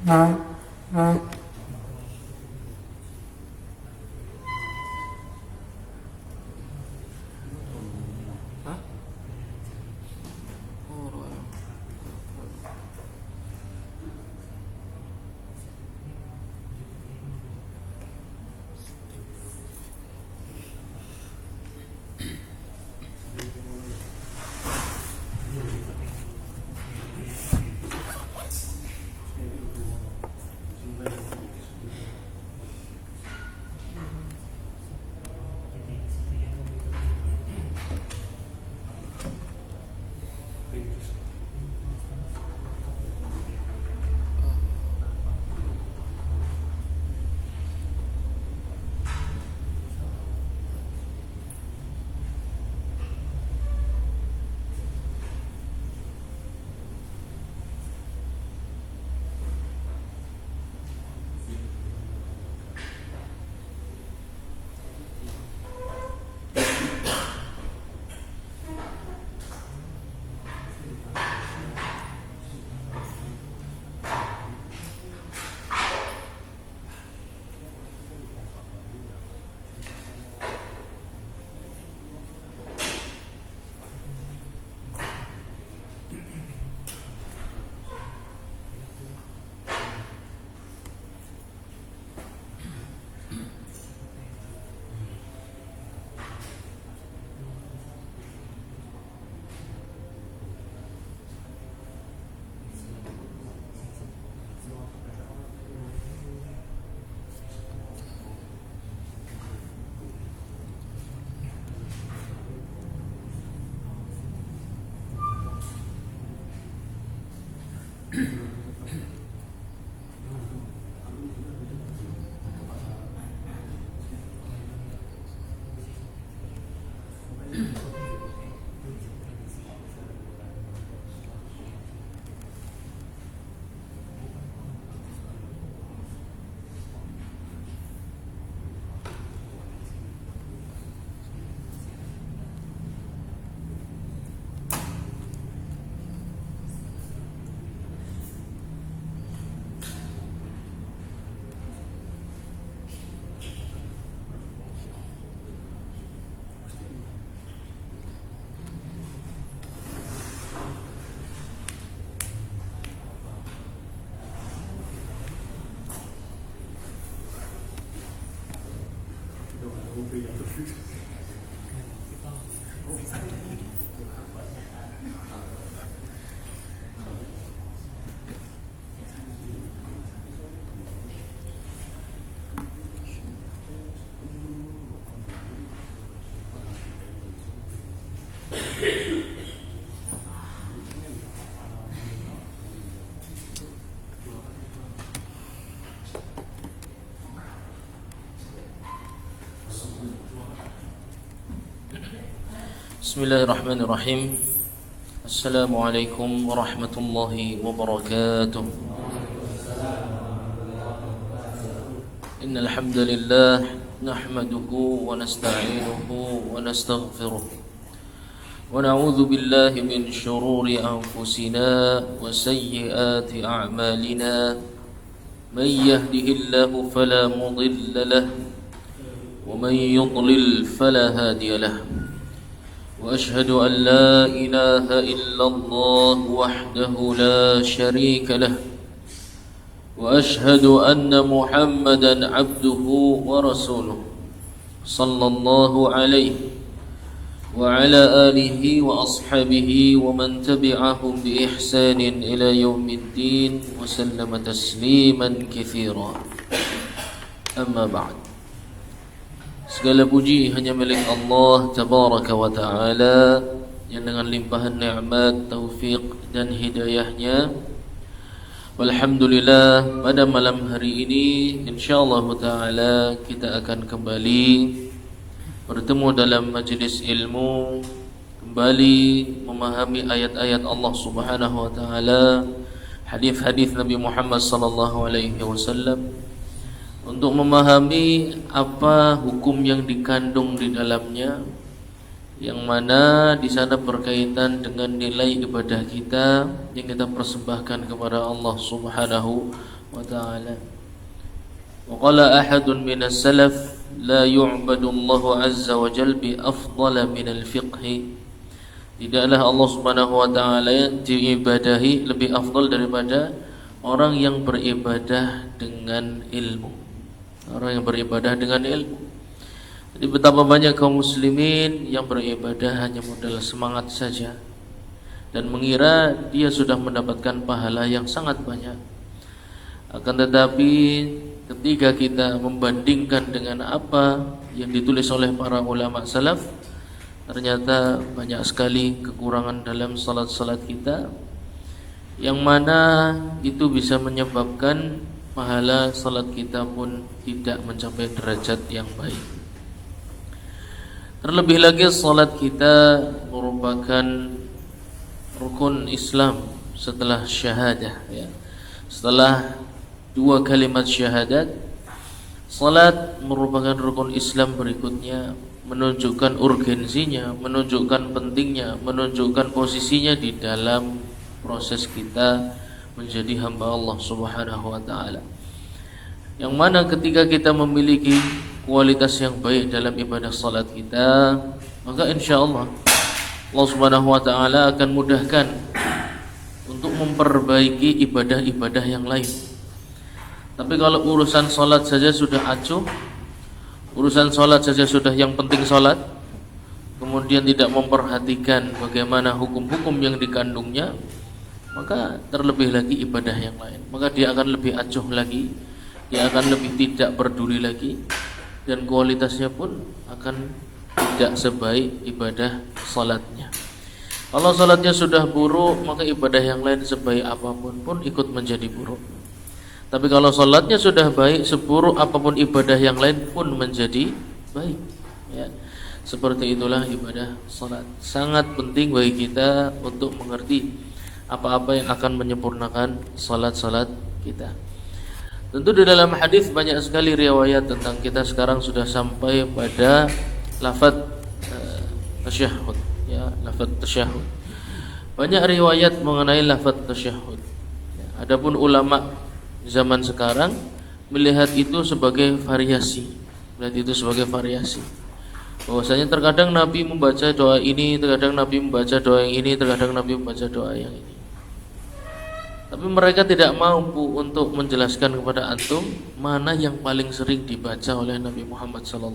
Hah? Bismillahirrahmanirrahim. Assalamualaikum warahmatullahi wabarakatuh. Innal hamdalillah nahmaduhu wa nasta'inuhu wa nastaghfiruh wa na'udzu billahi min shururi anfusina wa sayyiati a'malina. May yahdihillahu fala mudilla lahu wa may yudlil fala hadiya lahu. وأشهد أن لا إله إلا الله وحده لا شريك له وأشهد أن محمدا عبده ورسوله صلى الله عليه وعلى آله وأصحابه ومن تبعهم بإحسان إلى يوم الدين وسلم تسليما كثيرا. أما بعد. Segala puji hanya milik Allah Tabaraka wa Ta'ala yang dengan limpahan nikmat, taufik dan hidayahnya, alhamdulillah pada malam hari ini insyaallah ta'ala kita akan kembali bertemu dalam majlis ilmu, kembali memahami ayat-ayat Allah Subhanahu wa Ta'ala, hadis-hadis Nabi Muhammad sallallahu alaihi wasallam, untuk memahami apa hukum yang dikandung di dalamnya, yang mana di sana berkaitan dengan nilai ibadah kita yang kita persembahkan kepada Allah Subhanahu wa Ta'ala. Wa qala ahadun minas salaf la yu'badu Allah azza wa jalla bi afdala minal fiqh. Tidaklah Allah Subhanahu wa Ta'ala diibadahi lebih afdal daripada orang yang beribadah dengan ilmu. Orang yang beribadah dengan ilmu. Jadi betapa banyak kaum muslimin yang beribadah hanya modal semangat saja dan mengira dia sudah mendapatkan pahala yang sangat banyak. Akan tetapi ketika kita membandingkan dengan apa yang ditulis oleh para ulama salaf, ternyata banyak sekali kekurangan dalam salat-salat kita, yang mana itu bisa menyebabkan pahala salat kita pun tidak mencapai derajat yang baik. Terlebih lagi salat kita merupakan rukun Islam setelah syahadah, ya. Setelah dua kalimat syahadat, salat merupakan rukun Islam berikutnya, menunjukkan urgensinya, menunjukkan pentingnya, menunjukkan posisinya di dalam proses kita menjadi hamba Allah Subhanahu wa Ta'ala. Yang mana ketika kita memiliki kualitas yang baik dalam ibadah salat kita, maka insyaallah Allah Subhanahu wa Ta'ala akan mudahkan untuk memperbaiki ibadah-ibadah yang lain. Tapi kalau urusan salat saja sudah acuh, urusan salat saja sudah yang penting salat, kemudian tidak memperhatikan bagaimana hukum-hukum yang dikandungnya, maka terlebih lagi ibadah yang lain, maka dia akan lebih acuh lagi, dia akan lebih tidak peduli lagi, dan kualitasnya pun akan tidak sebaik ibadah salatnya. Kalau salatnya sudah buruk, maka ibadah yang lain sebaik apapun pun ikut menjadi buruk. Tapi kalau salatnya sudah baik, seburuk apapun ibadah yang lain pun menjadi baik, ya. Seperti itulah ibadah salat. Sangat penting bagi kita untuk mengerti apa-apa yang akan menyempurnakan salat-salat kita. Tentu di dalam hadis banyak sekali riwayat tentang kita sekarang sudah sampai pada lafaz tasyahhud, ya, lafaz tasyahhud. Banyak riwayat mengenai lafaz tasyahhud. Ya, adapun ulama zaman sekarang melihat itu sebagai variasi. Bahwasanya terkadang Nabi membaca doa ini, terkadang Nabi membaca doa yang ini, terkadang Nabi membaca doa yang ini. Tapi mereka tidak mampu untuk menjelaskan kepada antum mana yang paling sering dibaca oleh Nabi Muhammad SAW.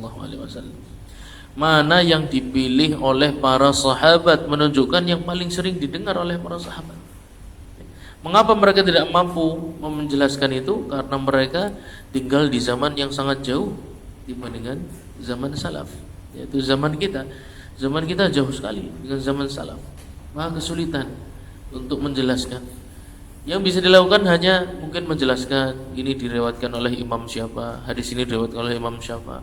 mana yang dipilih oleh para sahabat, menunjukkan yang paling sering didengar oleh para sahabat. Mengapa mereka tidak mampu menjelaskan itu? Karena mereka tinggal di zaman yang sangat jauh dibandingkan zaman salaf, yaitu zaman kita. Zaman kita jauh sekali dengan zaman salaf. Maka kesulitan untuk menjelaskan. Yang bisa dilakukan hanya mungkin menjelaskan ini diriwayatkan oleh imam siapa, hadis ini diriwayatkan oleh imam siapa.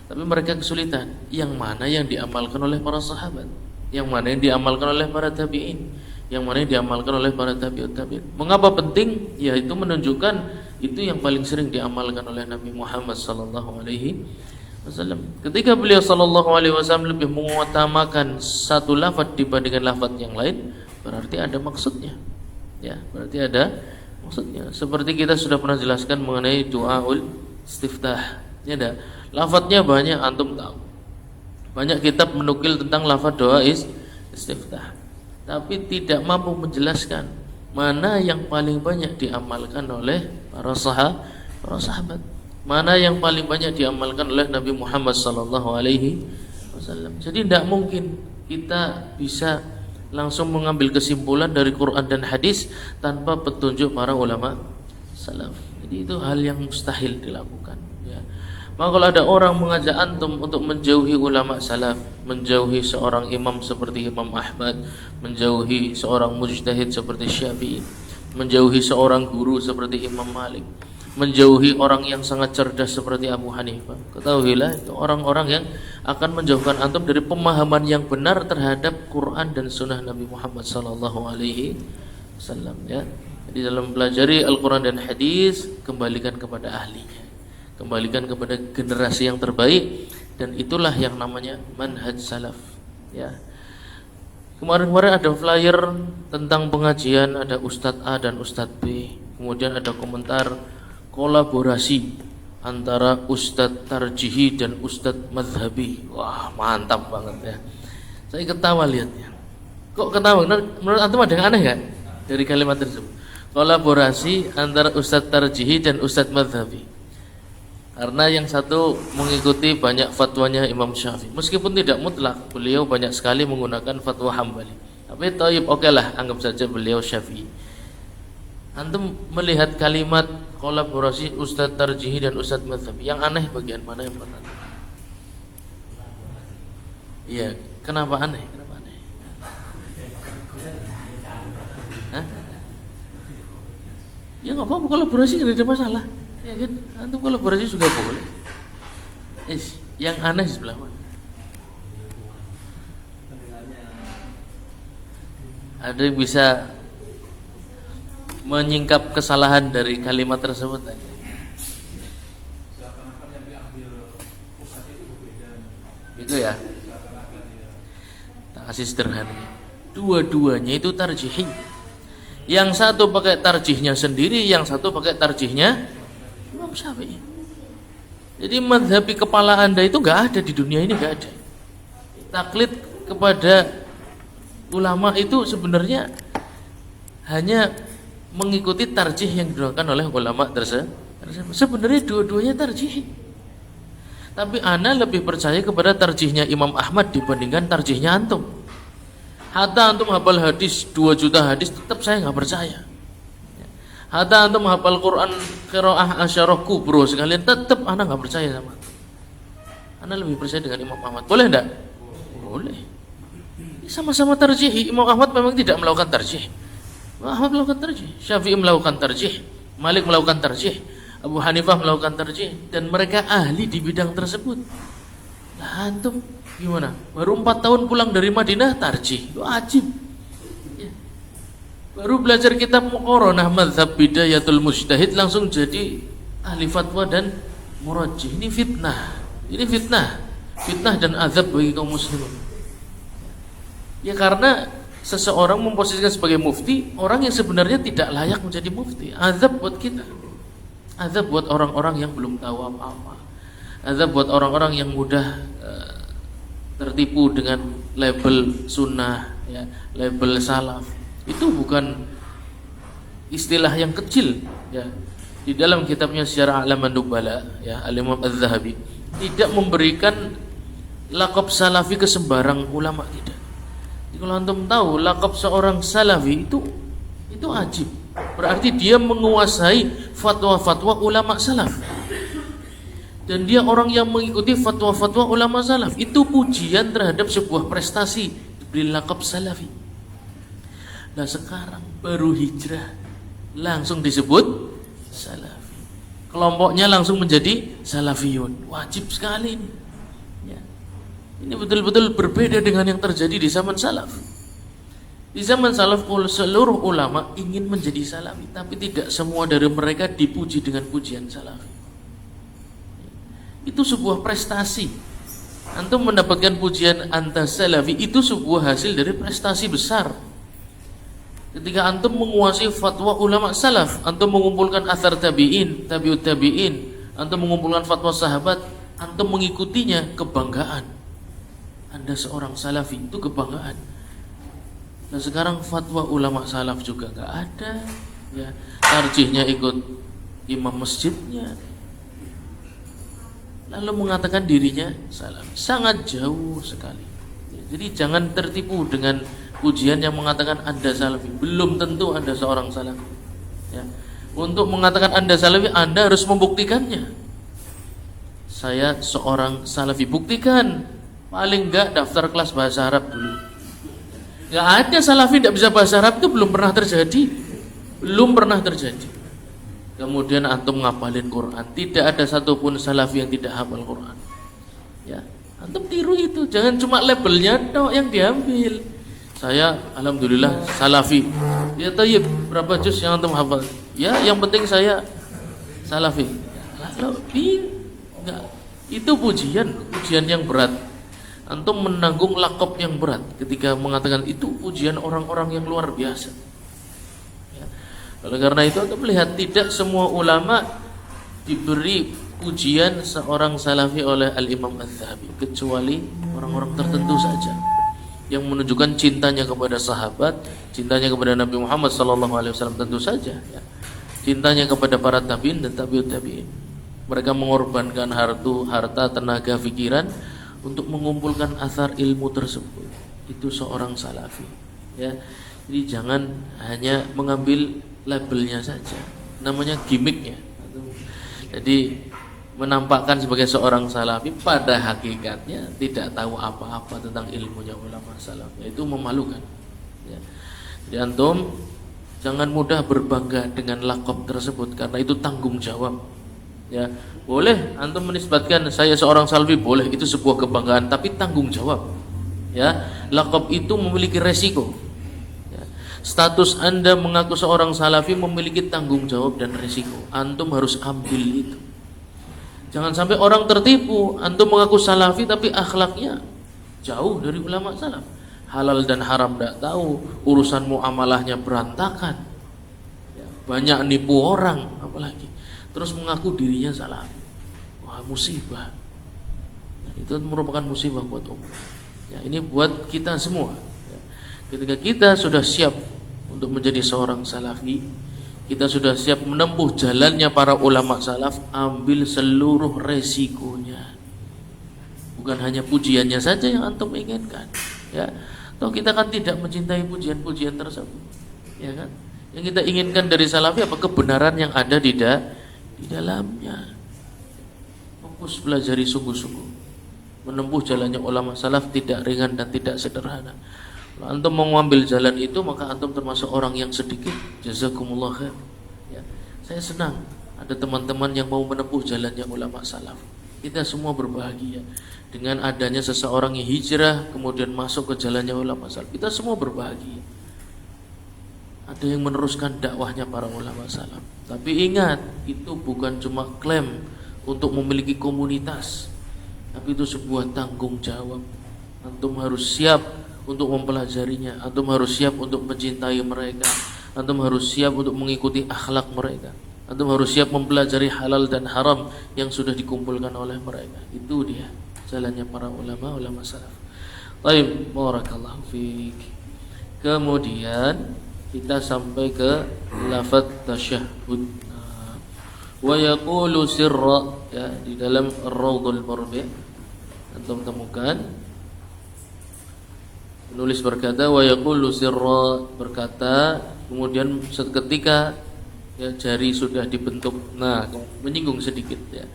Tapi mereka kesulitan. Yang mana yang diamalkan oleh para sahabat, yang mana yang diamalkan oleh para tabi'in, yang mana yang diamalkan oleh para tabi'ut tabi'in. Mengapa penting? Yaitu menunjukkan itu yang paling sering diamalkan oleh Nabi Muhammad sallallahu alaihi wasallam. Ketika beliau sallallahu alaihi wasallam lebih mengutamakan satu lafaz dibandingkan lafaz yang lain, berarti ada maksudnya. Ya, berarti ada maksudnya. Seperti kita sudah pernah jelaskan mengenai doaul istiftah. Ya ada. Lafaznya banyak, antum tahu. Banyak kitab menukil tentang lafaz doa istiftah. Tapi tidak mampu menjelaskan mana yang paling banyak diamalkan oleh para sahabat. Mana yang paling banyak diamalkan oleh Nabi Muhammad sallallahu alaihi wasallam. Jadi tidak mungkin kita bisa langsung mengambil kesimpulan dari Quran dan hadis tanpa petunjuk para ulama salaf. Jadi itu hal yang mustahil dilakukan, ya. Maka kalau ada orang mengajak antum untuk menjauhi ulama salaf, menjauhi seorang imam seperti Imam Ahmad, menjauhi seorang mujtahid seperti Syafi'i, menjauhi seorang guru seperti Imam Malik, menjauhi orang yang sangat cerdas seperti Abu Hanifah, ketahuilah itu orang-orang yang akan menjauhkan antum dari pemahaman yang benar terhadap Quran dan Sunnah Nabi Muhammad sallallahu alaihi wasallam, ya. Jadi dalam pelajari Al-Quran dan hadis, kembalikan kepada ahlinya, kembalikan kepada generasi yang terbaik, dan itulah yang namanya manhaj salaf, ya. Kemarin-kemarin ada flyer tentang pengajian, ada Ustadz A dan Ustadz B, kemudian ada komentar kolaborasi antara Ustadz Tarjihi dan Ustadz Madhabi. Wah, mantap banget, ya. Saya ketawa lihatnya. Kok ketawa? Menurut antum ada yang aneh gak dari kalimat tersebut? Kolaborasi antara Ustadz Tarjihi dan Ustadz Madhabi. Karena yang satu mengikuti banyak fatwanya Imam Syafi'i, meskipun tidak mutlak, beliau banyak sekali menggunakan fatwa Hambali. Tapi taib, oke lah, anggap saja beliau Syafi'i. Antum melihat kalimat kolaborasi Ustadz Tarjihi dan Ustadz Madhabi, yang aneh bagian mana yang pertama? Iya, kenapa aneh? Kenapa aneh? Hah? Ya nggak apa-apa, kolaborasi nggak ada masalah. Ya kan, antum kolaborasi juga boleh. Yang aneh sebelah mana? Ada yang bisa menyingkap kesalahan dari kalimat tersebut? Itu ya. Tak kasih sederhana. Dua-duanya itu tarjihi. Yang satu pakai tarjihnya sendiri, yang satu pakai tarjihnya Imam Syafi'i. Jadi madhabi kepala anda itu nggak ada di dunia ini, nggak ada. Taklid kepada ulama itu sebenarnya hanya mengikuti tarjih yang dilakukan oleh ulama tersebut. Sebenarnya dua-duanya tarjih. Tapi ana lebih percaya kepada tarjihnya Imam Ahmad dibandingkan tarjihnya antum. Hatta antum hafal hadis 2 juta hadis, tetap saya nggak percaya. Hatta antum hafal Quran qiraah asyarah kubro sekalian, tetap ana nggak percaya sama. Ana lebih percaya dengan Imam Ahmad. Boleh enggak? Boleh. Sama-sama tarjih. Imam Ahmad memang tidak melakukan tarjih. Ahmad melakukan tarjih, Syafi'i melakukan tarjih, Malik melakukan tarjih, Abu Hanifah melakukan tarjih, dan mereka ahli di bidang tersebut. Nah, antum gimana? Baru 4 tahun pulang dari Madinah tarjih, wajib. Ya. Baru belajar kitab Muqaranah Madzhab Bidayatul Mujtahid langsung jadi ahli fatwa dan murajjih. Ini fitnah. Ini fitnah. Fitnah dan azab bagi kaum muslimin. Ya karena seseorang memposisikan sebagai mufti orang yang sebenarnya tidak layak menjadi mufti. Azab buat kita, azab buat orang-orang yang belum tahu apa-apa, azab buat orang-orang yang mudah tertipu dengan label sunnah, ya, label salaf. Itu bukan istilah yang kecil, ya. Di dalam kitabnya Syiar A'laman Nubala, ya, Al-Imam Az-Zahabi tidak memberikan laqab salafi ke sembarang ulama, tidak. Jadi kalau antum tahu laqab seorang salafi itu ajib. Berarti dia menguasai fatwa-fatwa ulama salaf. Dan dia orang yang mengikuti fatwa-fatwa ulama salaf. Itu pujian terhadap sebuah prestasi, diberi laqab salafi. Nah sekarang baru hijrah langsung disebut salafi. Kelompoknya langsung menjadi salafiyun. Wajib sekali ini. Ya. Ini betul-betul berbeda dengan yang terjadi di zaman salaf. Di zaman salaf seluruh ulama ingin menjadi salafi, tapi tidak semua dari mereka dipuji dengan pujian salafi. Itu sebuah prestasi. Antum mendapatkan pujian anta salafi itu sebuah hasil dari prestasi besar. Ketika antum menguasai fatwa ulama salaf, antum mengumpulkan athar tabi'in, tabi'ut tabi'in, antum mengumpulkan fatwa sahabat, antum mengikutinya, kebanggaan. Anda seorang salafi, itu kebanggaan. Nah sekarang fatwa ulama salaf juga nggak ada, ya. Tarjihnya ikut imam masjidnya, lalu mengatakan dirinya salafi, sangat jauh sekali. Ya, jadi jangan tertipu dengan pujian yang mengatakan Anda salafi. Belum tentu Anda seorang salafi. Ya. Untuk mengatakan Anda salafi, Anda harus membuktikannya. Saya seorang salafi, buktikan. Paling enggak daftar kelas bahasa Arab dulu. Nggak ada salafi tidak bisa bahasa Arab, itu belum pernah terjadi. Belum pernah terjadi. Kemudian antum ngapalin Quran. Tidak ada satupun salafi yang tidak hafal Quran. Ya, antum tiru itu. Jangan cuma labelnya tok yang diambil. Saya alhamdulillah salafi. Ya tayyib, berapa juz yang antum hafal? Ya, yang penting saya salafi. Lalu enggak. Itu pujian yang berat. Antum menanggung laqab yang berat ketika mengatakan itu pujian orang-orang yang luar biasa. Ya. Oleh karena itu antum melihat tidak semua ulama diberi pujian seorang salafi oleh Al-Imam Adz-Dzahabi, kecuali orang-orang tertentu saja yang menunjukkan cintanya kepada sahabat, cintanya kepada Nabi Muhammad SAW tentu saja. Ya. Cintanya kepada para tabi'in dan tabi'ut tabi'in. Mereka mengorbankan harta, tenaga, pikiran untuk mengumpulkan asar ilmu tersebut. Itu seorang salafi, ya. Jadi jangan hanya mengambil labelnya saja, namanya gimmicknya. Jadi menampakkan sebagai seorang salafi, pada hakikatnya tidak tahu apa-apa tentang ilmunya ulama salaf. Itu memalukan, ya. Jadi antum jangan mudah berbangga dengan laqab tersebut, karena itu tanggung jawab. Ya, boleh antum menisbatkan saya seorang salafi, boleh, itu sebuah kebanggaan, tapi tanggung jawab. Ya, laqab itu memiliki resiko. Ya, status Anda mengaku seorang salafi memiliki tanggung jawab dan resiko. Antum harus ambil itu. Jangan sampai orang tertipu, antum mengaku salafi tapi akhlaknya jauh dari ulama salaf. Halal dan haram tidak tahu, urusan muamalahnya berantakan. Ya, banyak nipu orang apalagi. Terus mengaku dirinya salafi. Wah, musibah. Nah, itu merupakan musibah buat umat. Ya, ini buat kita semua. Ya. Ketika kita sudah siap untuk menjadi seorang salafi, kita sudah siap menempuh jalannya para ulama salaf, ambil seluruh resikonya. Bukan hanya pujiannya saja yang antum inginkan. Ya. Toh kita kan tidak mencintai pujian-pujian tersebut. Ya kan? Yang kita inginkan dari salafi apa? Kebenaran yang ada di dalamnya. Fokus pelajari sungguh-sungguh. Menempuh jalannya ulama salaf tidak ringan dan tidak sederhana. Kalau antum mau mengambil jalan itu, maka antum termasuk orang yang sedikit. Jazakumullah khair. Ya. Saya senang ada teman-teman yang mau menempuh jalannya ulama salaf. Kita semua berbahagia dengan adanya seseorang yang hijrah kemudian masuk ke jalannya ulama salaf. Kita semua berbahagia. Ada yang meneruskan dakwahnya para ulama salaf. Tapi ingat, itu bukan cuma klaim untuk memiliki komunitas, tapi itu sebuah tanggung jawab. Antum harus siap untuk mempelajarinya, antum harus siap untuk mencintai mereka, antum harus siap untuk mengikuti akhlak mereka, antum harus siap mempelajari halal dan haram yang sudah dikumpulkan oleh mereka. Itu dia jalannya para ulama salaf. Baik, barakallahu fiik. Kemudian kita sampai ke lafaz tasyahhud. Wa yaqulu sirra, ya, di dalam Ar-Raudhul Murbi'. Antum temukan penulis berkata wa yaqulu sirra, berkata kemudian seketika ya jari sudah dibentuk. Nah, menyinggung sedikit ya.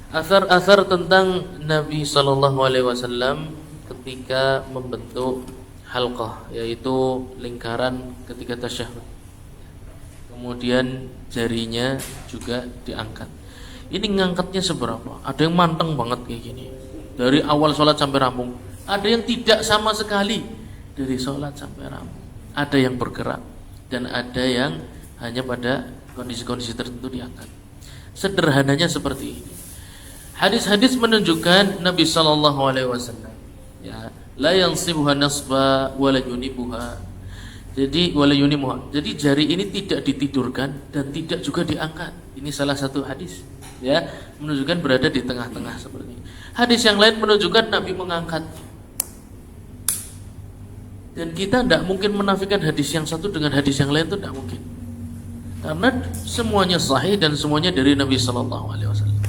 Asar-asar tentang Nabi sallallahu alaihi wasallam ketika membentuk halqah, yaitu lingkaran ketika tasyahud. Kemudian jarinya juga diangkat. Ini ngangkatnya seberapa? Ada yang manteng banget kayak gini. Dari awal sholat sampai rampung. Ada yang tidak sama sekali dari sholat sampai rampung. Ada yang bergerak dan ada yang hanya pada kondisi-kondisi tertentu diangkat. Sederhananya seperti ini. Hadis-hadis menunjukkan Nabi sallallahu alaihi wasallam ya, la yansibuha nasba wa la yunibuha. Jadi wala yunimuha. Jadi jari ini tidak ditidurkan dan tidak juga diangkat. Ini salah satu hadis ya, menunjukkan berada di tengah-tengah seperti ini. Hadis yang lain menunjukkan Nabi mengangkat. Dan kita tidak mungkin menafikan hadis yang satu dengan hadis yang lain, itu tidak mungkin. Karena semuanya sahih dan semuanya dari Nabi sallallahu alaihi wasallam.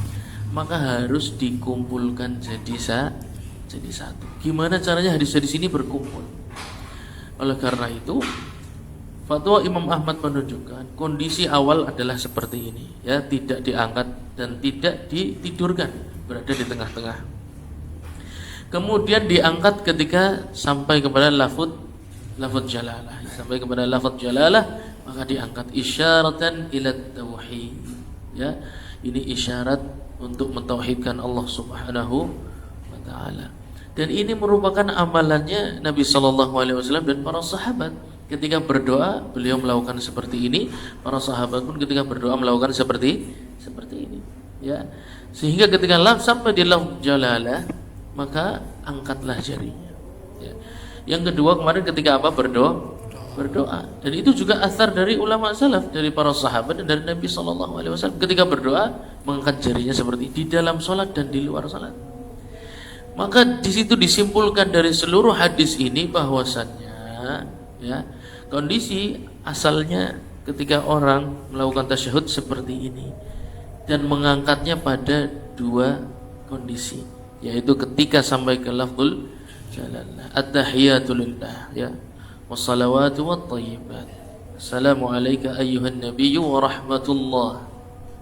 Maka harus dikumpulkan jadi satu. Gimana caranya hadis-hadis ini berkumpul? Oleh karena itu, fatwa Imam Ahmad menunjukkan kondisi awal adalah seperti ini, ya, tidak diangkat dan tidak ditidurkan, berada di tengah-tengah. Kemudian diangkat ketika sampai kepada lafadz jalalah, sampai kepada lafadz jalalah maka diangkat isyaratan ila tauhid, ya. Ini isyarat untuk mentauhidkan Allah Subhanahu wa taala. Dan ini merupakan amalannya Nabi sallallahu alaihi wasallam dan para sahabat. Ketika berdoa, beliau melakukan seperti ini. Para sahabat pun ketika berdoa melakukan seperti ini, ya. Sehingga ketika sampai di lafz jalalah, maka angkatlah jarinya, ya. Yang kedua kemarin ketika apa? Berdoa. Dan itu juga asar dari ulama salaf, dari para sahabat dan dari Nabi sallallahu alaihi wasallam. Ketika berdoa mengangkat jarinya seperti di dalam salat dan di luar salat. Maka di situ disimpulkan dari seluruh hadis ini bahwasannya, ya, kondisi asalnya ketika orang melakukan tasyahud seperti ini dan mengangkatnya pada dua kondisi, yaitu ketika sampai ke lafzul jalalah, at-tahiyatu lillah, ya, wassalawatu wattayyibat, assalamu alayka ayyuhan nabiyyu wa rahmatullah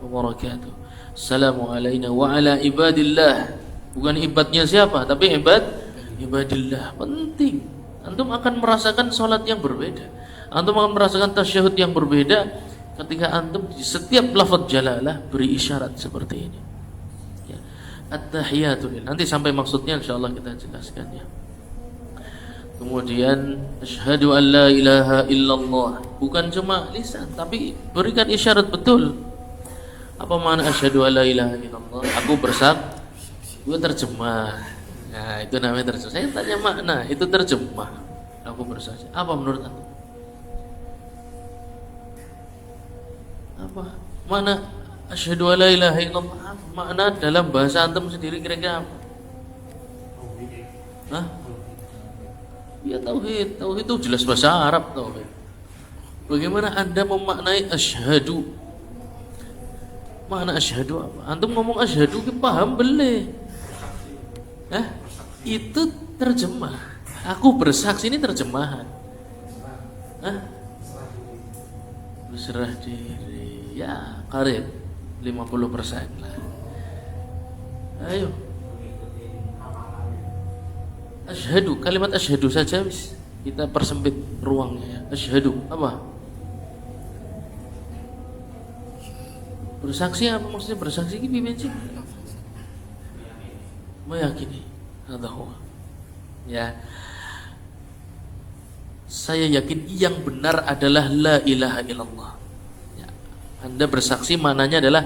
wa barakatuh, assalamu alayna wa ala ibadillah. Bukan ibadnya siapa, tapi ibadillah. Penting. Antum akan merasakan sholat yang berbeda. Antum akan merasakan tasyahud yang berbeda ketika antum di setiap lafaz jalalah beri isyarat seperti ini, ya. At-tahiyatu lillah. Nanti sampai maksudnya insyaallah kita jelaskan, ya. Kemudian asyhadu an la ilaha illallah. Bukan cuma lisan, tapi berikan isyarat betul. Apa makna asyhadu an la ilaha illallah? Aku bersaksi, gue terjemah. Nah, itu namanya terjemah. Saya tanya makna, itu terjemah. Aku bersaksi. Apa menurut Anda? Apa makna asyhadu an la ilaha illallah? Makna dalam bahasa antum sendiri kira-kira apa? Hah? Ya tauhid. Tauhid itu jelas bahasa Arab, tauhid. Bagaimana Anda memaknai asyhadu? Makna asyhadu apa? Antum ngomong asyhadu kita paham boleh. Itu terjemah. Aku bersaksi ini terjemahan. Berserah diri. Ya, qarib 50% lah. Ayo. Asyhadu, kalimat asyhadu saja wis. Kita persempit ruangnya, ya. Asyhadu apa? Bersaksi apa maksudnya? Bersaksi ini bimbing. Meyakini, ya. Saya yakin yang benar adalah la ilaha illallah, ya. Anda bersaksi maknanya adalah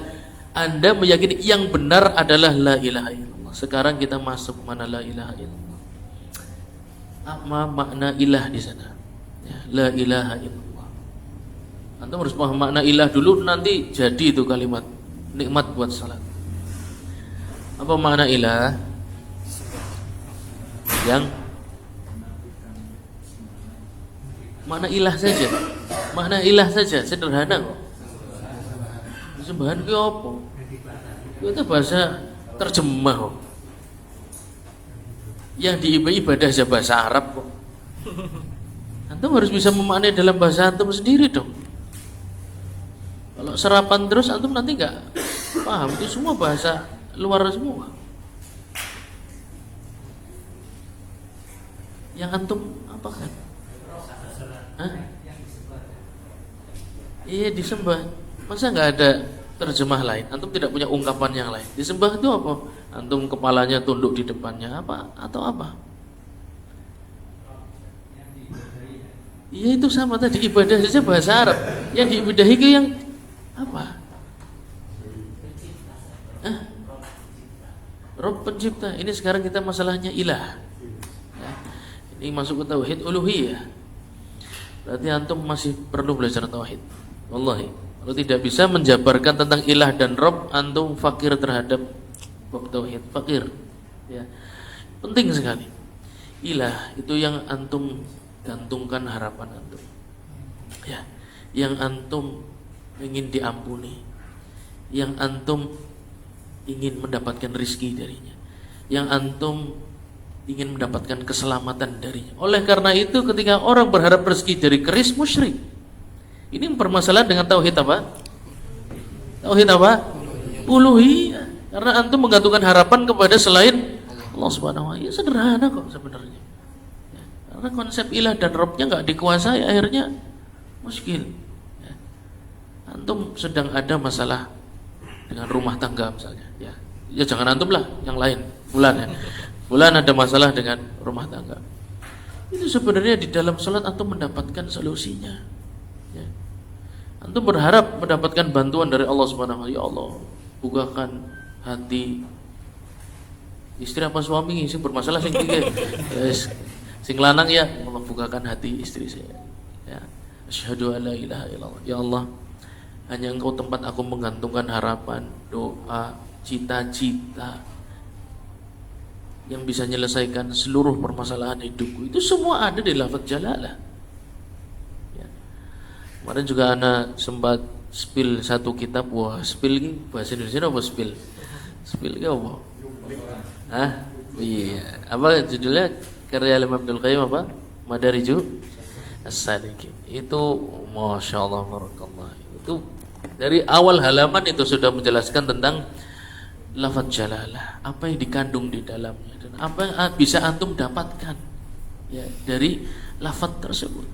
Anda meyakini yang benar adalah la ilaha illallah. Sekarang kita masuk mana la ilaha illallah. Apa makna ilah di sana? Ya, la ilaha illallah. Anda harus paham makna ilah dulu, nanti jadi itu kalimat nikmat buat salat. Apa makna ilah? Yang makna ilah saja, makna ilah saja, sederhana kok. Sembahan ki apa? Itu bahasa terjemah kok. Yang ibadah aja bahasa Arab kok. Antum harus bisa memaknai dalam bahasa antum sendiri dong. Kalau serapan terus antum nanti nggak paham, itu semua bahasa luar semua. Yang antum apa kan? Hah? Iya disembah. Masa nggak ada terjemah lain? Antum tidak punya ungkapan yang lain. Disembah itu apa? Antum kepalanya tunduk di depannya apa atau apa? Iya itu sama tadi, ibadah saja bahasa Arab. Yang diibadahi itu yang apa? Rob pencipta. Ini sekarang kita masalahnya ilah. Ya. Ini masuk ke tauhid uluhiyah. Berarti antum masih perlu belajar tauhid. Wallahi. Kalau tidak bisa menjabarkan tentang ilah dan Rob, antum fakir terhadap bab tauhid. Fakir. Ya. Penting sekali. Ilah itu yang antum gantungkan harapan antum. Ya. Yang antum ingin diampuni. Yang antum ingin mendapatkan rizki darinya, yang antum ingin mendapatkan keselamatan darinya. Oleh karena itu ketika orang berharap rezeki dari keris, musyrik. Ini permasalahan dengan tauhid apa? Tauhid apa? Uluhiyah. Karena antum menggantungkan harapan kepada selain Allah Subhanahu wa taala. Ya sederhana kok sebenarnya. Ya, karena konsep ilah dan Rabbnya nggak dikuasai, akhirnya muskil. Ya. Antum sedang ada masalah dengan rumah tangga misalnya, ya jangan antum lah, yang lain, Fulan ya. Fulan ada masalah dengan rumah tangga. Itu sebenarnya di dalam salat antum mendapatkan solusinya. Ya. Antum berharap mendapatkan bantuan dari Allah Subhanahu wa taala. Ya Allah, bukakan hati istri apa suami sing bermasalah sing tiga. Yes. Sing lanang ya, Allah bukakan hati istri saya. Ya. Asyhadu an la ilaha illallah. Ya Allah, hanya Engkau tempat aku menggantungkan harapan, doa, cita-cita yang bisa menyelesaikan seluruh permasalahan hidupku. Itu semua ada di lafaz jalalah. Ya. Kemarin juga anak sempat spill satu kitab. Wah, spill ini bahasa Indonesia apa spill? Spill ini apa? Hah? Iya. Apa judulnya? Karya Imam Abdul Qayyim apa? Madariju As-Salikin. Itu Masya Allah, barakallah. Itu dari awal halaman itu sudah menjelaskan tentang lafaz jalalah, apa yang dikandung di dalamnya dan apa yang bisa antum dapatkan ya dari lafaz tersebut.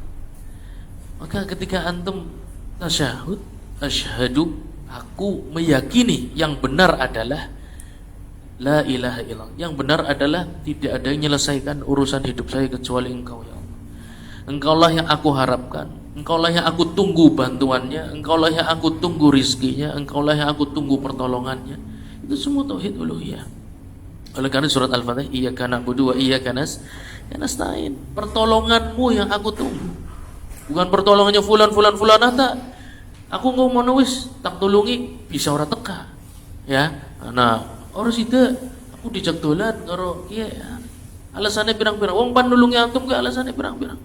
Maka ketika antum tasyahud, asyhadu, aku meyakini yang benar adalah la ilaha illallah, yang benar adalah tidak ada yang menyelesaikan urusan hidup saya kecuali Engkau ya Allah. Engkaulah yang aku harapkan, Engkaulah yang aku tunggu bantuannya, Engkaulah yang aku tunggu rizkinya, Engkaulah yang aku tunggu pertolongannya. Itu semua tauhid uluhiyah. Oleh karena surat Al-Fatihah, iyyaka na'budu wa iyyaka nasta'in. Pertolonganmu yang aku tunggu. Bukan pertolongannya fulan tak. Aku ngomong manuis tak tulungi bisa ora teka. Ya. Nah, ora sida aku dijak dolan karo kiye. Alasannya pirang-pirang. Wong pan nulungi antum ke alasannya pirang-pirang.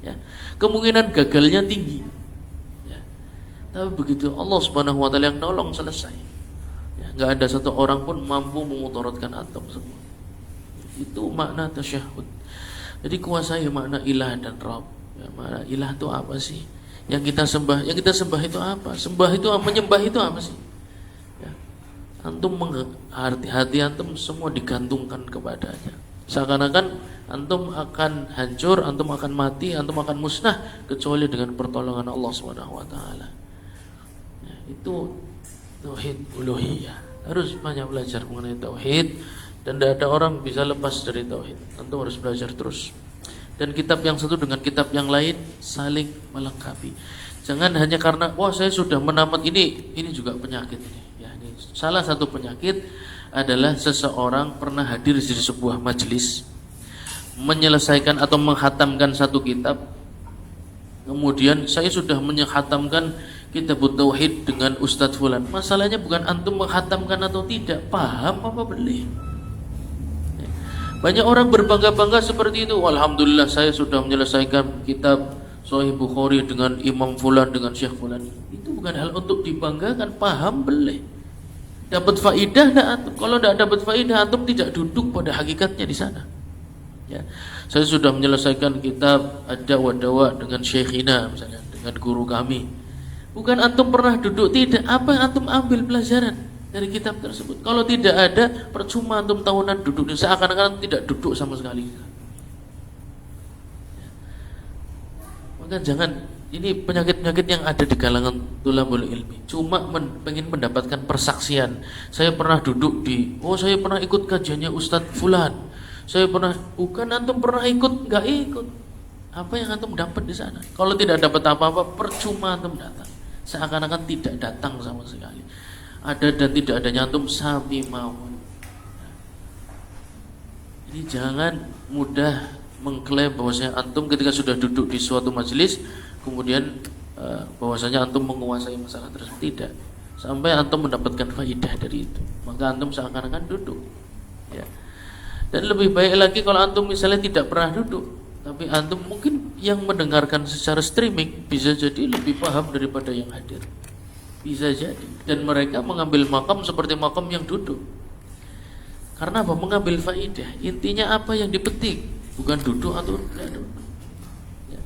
Ya. Kemungkinan gagalnya tinggi. Ya. Tapi begitu Allah Subhanahu wa taala yang nolong, selesai. Ya, enggak ada satu orang pun mampu memudaratkan antum semua. Itu makna tasyahud. Jadi kuasai makna ilah dan Rabb. Ya, makna ilah itu apa sih? Yang kita sembah, itu apa? Sembah itu apa? Menyembah itu apa sih? Ya. Antum hati antum semua digantungkan kepadanya. Seakan-akan antum akan hancur, antum akan mati, antum akan musnah kecuali dengan pertolongan Allah Subhanahu wa taala. Ya, itu tauhid uluhiyah. Harus banyak belajar mengenai tauhid dan tidak ada orang bisa lepas dari tauhid. Antum harus belajar terus. Dan kitab yang satu dengan kitab yang lain saling melengkapi. Jangan hanya karena wah saya sudah menamat ini juga penyakit ini. Ya, ini salah satu penyakit adalah seseorang pernah hadir di sebuah majelis menyelesaikan atau menghatamkan satu kitab, kemudian saya sudah menghatamkan kitab tauhid dengan Ustadz Fulan. Masalahnya bukan antum menghatamkan atau tidak, paham apa belum. Banyak orang berbangga-bangga seperti itu. Alhamdulillah saya sudah menyelesaikan kitab Sahih Bukhari dengan Imam Fulan, dengan Syekh Fulan. Itu bukan hal untuk dibanggakan, paham belum. Dapat faidah enggak antum? Kalau enggak dapat faidah, antum tidak duduk pada hakikatnya di sana. Ya, saya sudah menyelesaikan kitab Ad-Da'wa Dawa dengan Syekhina misalnya, dengan guru kami. Bukan antum pernah duduk, tidak. Apa yang antum ambil pelajaran dari kitab tersebut? Kalau tidak ada, percuma antum tahunan duduk, seakan-akan tidak duduk sama sekali. Ya. Maka jangan, ini penyakit-penyakit yang ada di kalangan tulabul ilmi. Cuma pengen mendapatkan persaksian. Saya pernah duduk saya pernah ikut kajiannya Ustadz Fulan. Saya pernah, bukan antum pernah ikut, nggak ikut. Apa yang antum dapat di sana? Kalau tidak dapat apa-apa, percuma antum datang. Seakan-akan tidak datang sama sekali. Ada dan tidak adanya antum sami mawon. Ini jangan mudah mengklaim bahwasanya antum ketika sudah duduk di suatu majelis, kemudian bahwasanya antum menguasai masalah tersebut. Tidak. Sampai antum mendapatkan faidah dari itu, maka antum seakan-akan duduk. Ya. Dan lebih baik lagi kalau antum misalnya tidak pernah duduk, tapi antum mungkin yang mendengarkan secara streaming bisa jadi lebih paham daripada yang hadir. Bisa jadi. Dan mereka mengambil makam seperti makam yang duduk. Karena apa? Mengambil faidah. Intinya apa yang dipetik, bukan duduk atau tidak duduk. Ya.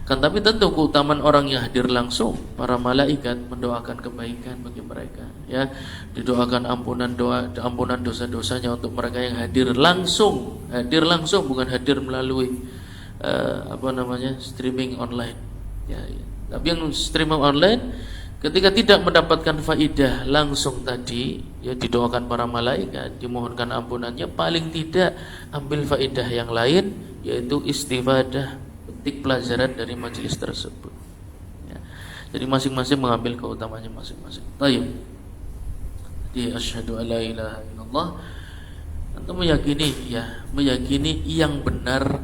Kan tapi tentu keutamaan orang yang hadir langsung, para malaikat mendoakan kebaikan bagi mereka. Ya, didoakan ampunan dosa-dosanya untuk mereka yang hadir langsung bukan hadir melalui streaming online. Ya. Tapi yang streaming online ketika tidak mendapatkan faidah langsung tadi, ya didoakan para malaikat, dimohonkan ampunannya, paling tidak ambil faidah yang lain, yaitu istifadah, petik pelajaran dari majelis tersebut. Ya. Jadi masing-masing mengambil keutamaannya masing-masing. Baik. Di asyhadu alla ilaha illallah, antum meyakini yang benar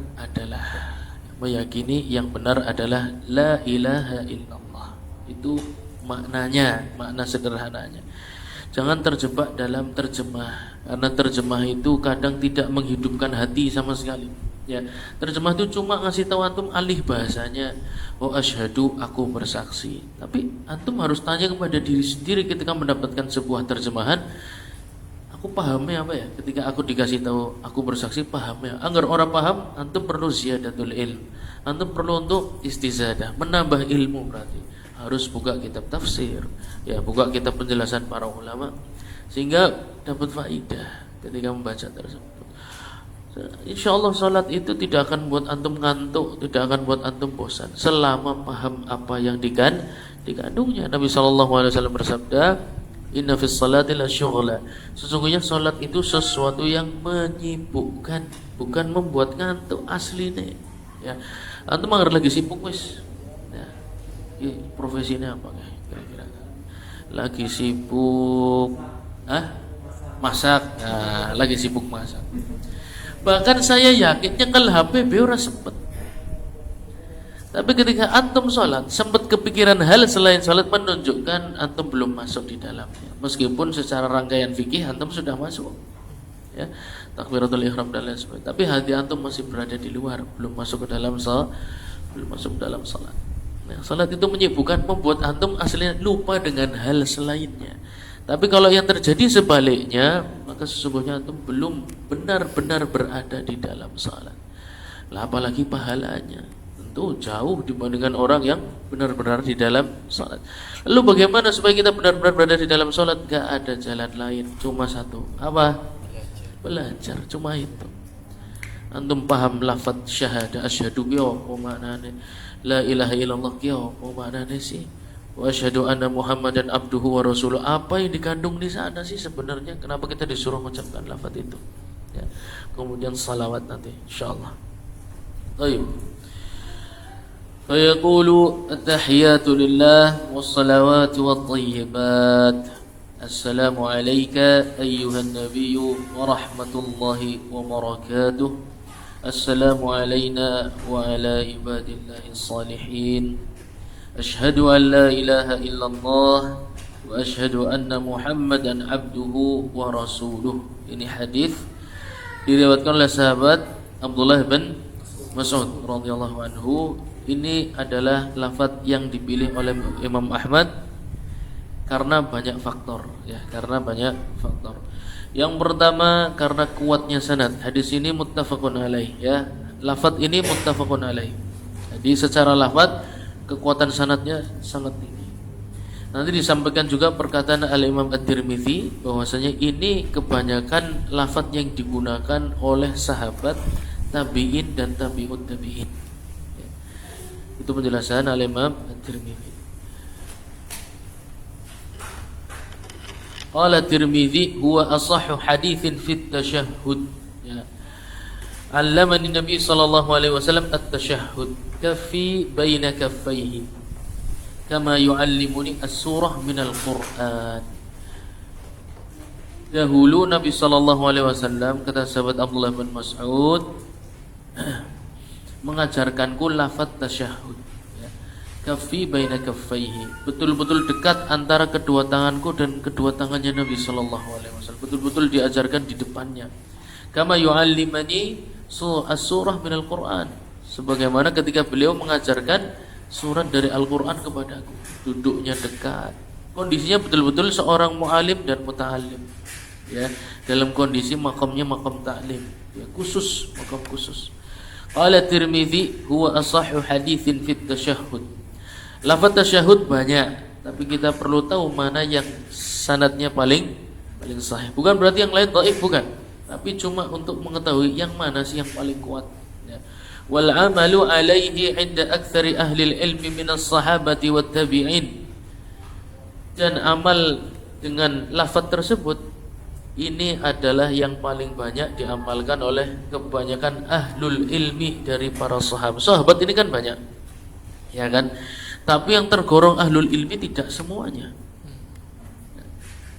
adalah la ilaha illallah. Itu makna sederhananya. Jangan terjebak dalam terjemah, karena terjemah itu kadang tidak menghidupkan hati sama sekali. Ya, terjemah itu cuma ngasih tahu antum alih bahasanya, asyhadu, aku bersaksi. Tapi antum harus tanya kepada diri sendiri ketika mendapatkan sebuah terjemahan, aku pahamnya apa ya? Ketika aku dikasih tahu aku bersaksi, pahamnya. Agar orang paham, antum perlu ziyadatul ilm. Antum perlu untuk istizadah, menambah ilmu. Berarti harus buka kitab tafsir, ya, buka kitab penjelasan para ulama, sehingga dapat faidah ketika membaca tersebut. Insya Allah salat itu tidak akan buat antum ngantuk, tidak akan buat antum bosan, selama paham apa yang dikandungnya. Nabi SAW bersabda, Inna fis salati la syughla. Sesungguhnya salat itu sesuatu yang menyibukkan, bukan membuat ngantuk aslinya. Ya, antum agar lagi sibuk wis. Ya, profesinya apa kira-kira? Lagi sibuk, masak. Nah, lagi sibuk masak. Bahkan saya yakin nyekel HP ora sempet. Tapi ketika antum sholat, sempat kepikiran hal selain sholat, menunjukkan antum belum masuk di dalamnya. Meskipun secara rangkaian fikih antum sudah masuk, ya, takbiratul ihram dan lain sebagainya. Tapi hati antum masih berada di luar, belum masuk ke dalam sholat. Nah, sholat itu menyibukkan, membuat antum aslinya lupa dengan hal selainnya. Tapi kalau yang terjadi sebaliknya, maka sesungguhnya antum belum benar-benar berada di dalam salat. Lah apalagi pahalanya, tentu jauh dibandingkan orang yang benar-benar di dalam salat. Lalu bagaimana supaya kita benar-benar berada di dalam salat? Gak ada jalan lain, cuma satu. Apa? Belajar, cuma itu. Antum paham lafaz syahadah, asyhadu ya apa maknanya? La ilaha illallah ya apa maknanya sih? Wa asyhadu anna Muhammadan abduhu wa rasuluh. Apa yang dikandung di sana sih sebenarnya? Kenapa kita disuruh mengucapkan lafaz itu? Ya. Kemudian salawat nanti insyaallah. Baik. Fa yaqulu at-tahiyatu lillah was-salawatu wat-thayyibat. Assalamu alayka ayyuhan nabiyyu wa rahmatullahi wa barakatuh. Assalamu alayna wa ala ibadillahi salihin. Ashhadu an la ilaha illallah wa ashhadu anna Muhammadan abduhu wa rasuluh. Ini hadis diriwayatkan oleh sahabat Abdullah bin Mas'ud radhiyallahu anhu. Ini adalah lafaz yang dipilih oleh Imam Ahmad karena banyak faktor, ya, karena banyak faktor. Yang pertama karena kuatnya sanad. Hadis ini muttafaqun alaih ya. Lafaz ini muttafaqun alaih. Jadi secara lafaz kekuatan sanadnya sangat tinggi. Nanti disampaikan juga perkataan Al-Imam At-Tirmidzi bahwasanya ini kebanyakan lafaz yang digunakan oleh sahabat, tabi'in dan tabi'ut tabi'in. Ya. Itu penjelasan Al-Imam At-Tirmidzi. Qala Tirmidzi huwa asahhu haditsin fit tasyahhud. Ya. Allamani Nabi sallallahu alaihi wasallam at-tasyahhud kaffi baina kaffaihi kama yu'allimuni as-surah minal Qur'an. Dahulu Nabi sallallahu alaihi wasallam, kata sahabat Abdullah bin Mas'ud, mengajarkanku lafaz tasyahhud. Kaffi baina kaffaihi, betul-betul dekat antara kedua tanganku dan kedua tangannya Nabi sallallahu alaihi wasallam, betul-betul diajarkan di depannya. Kama yu'allimani as-surah minal Qur'an, sebagaimana ketika beliau mengajarkan surat dari Al-Qur'an kepadaku, duduknya dekat. Kondisinya betul-betul seorang mu'alim dan muta'alim. Ya, dalam kondisi makamnya makam ta'lim, ya, khusus, makam khusus. Qala Tirmidzi huwa asahhu haditsin fit tasyahhud. Lafaz tasyahud banyak, tapi kita perlu tahu mana yang sanadnya paling sahih. Bukan berarti yang lain dhaif, bukan. Tapi cuma untuk mengetahui yang mana sih yang paling kuat. Ya. Wal amalu alaihi 'inda aktsari ahli ilmi minas sahabati wat tabi'in. Dan amal dengan lafaz tersebut ini adalah yang paling banyak diamalkan oleh kebanyakan ahlul ilmi dari para sahabat. Sahabat ini kan banyak, ya kan? Tapi yang tergolong ahlul ilmi tidak semuanya.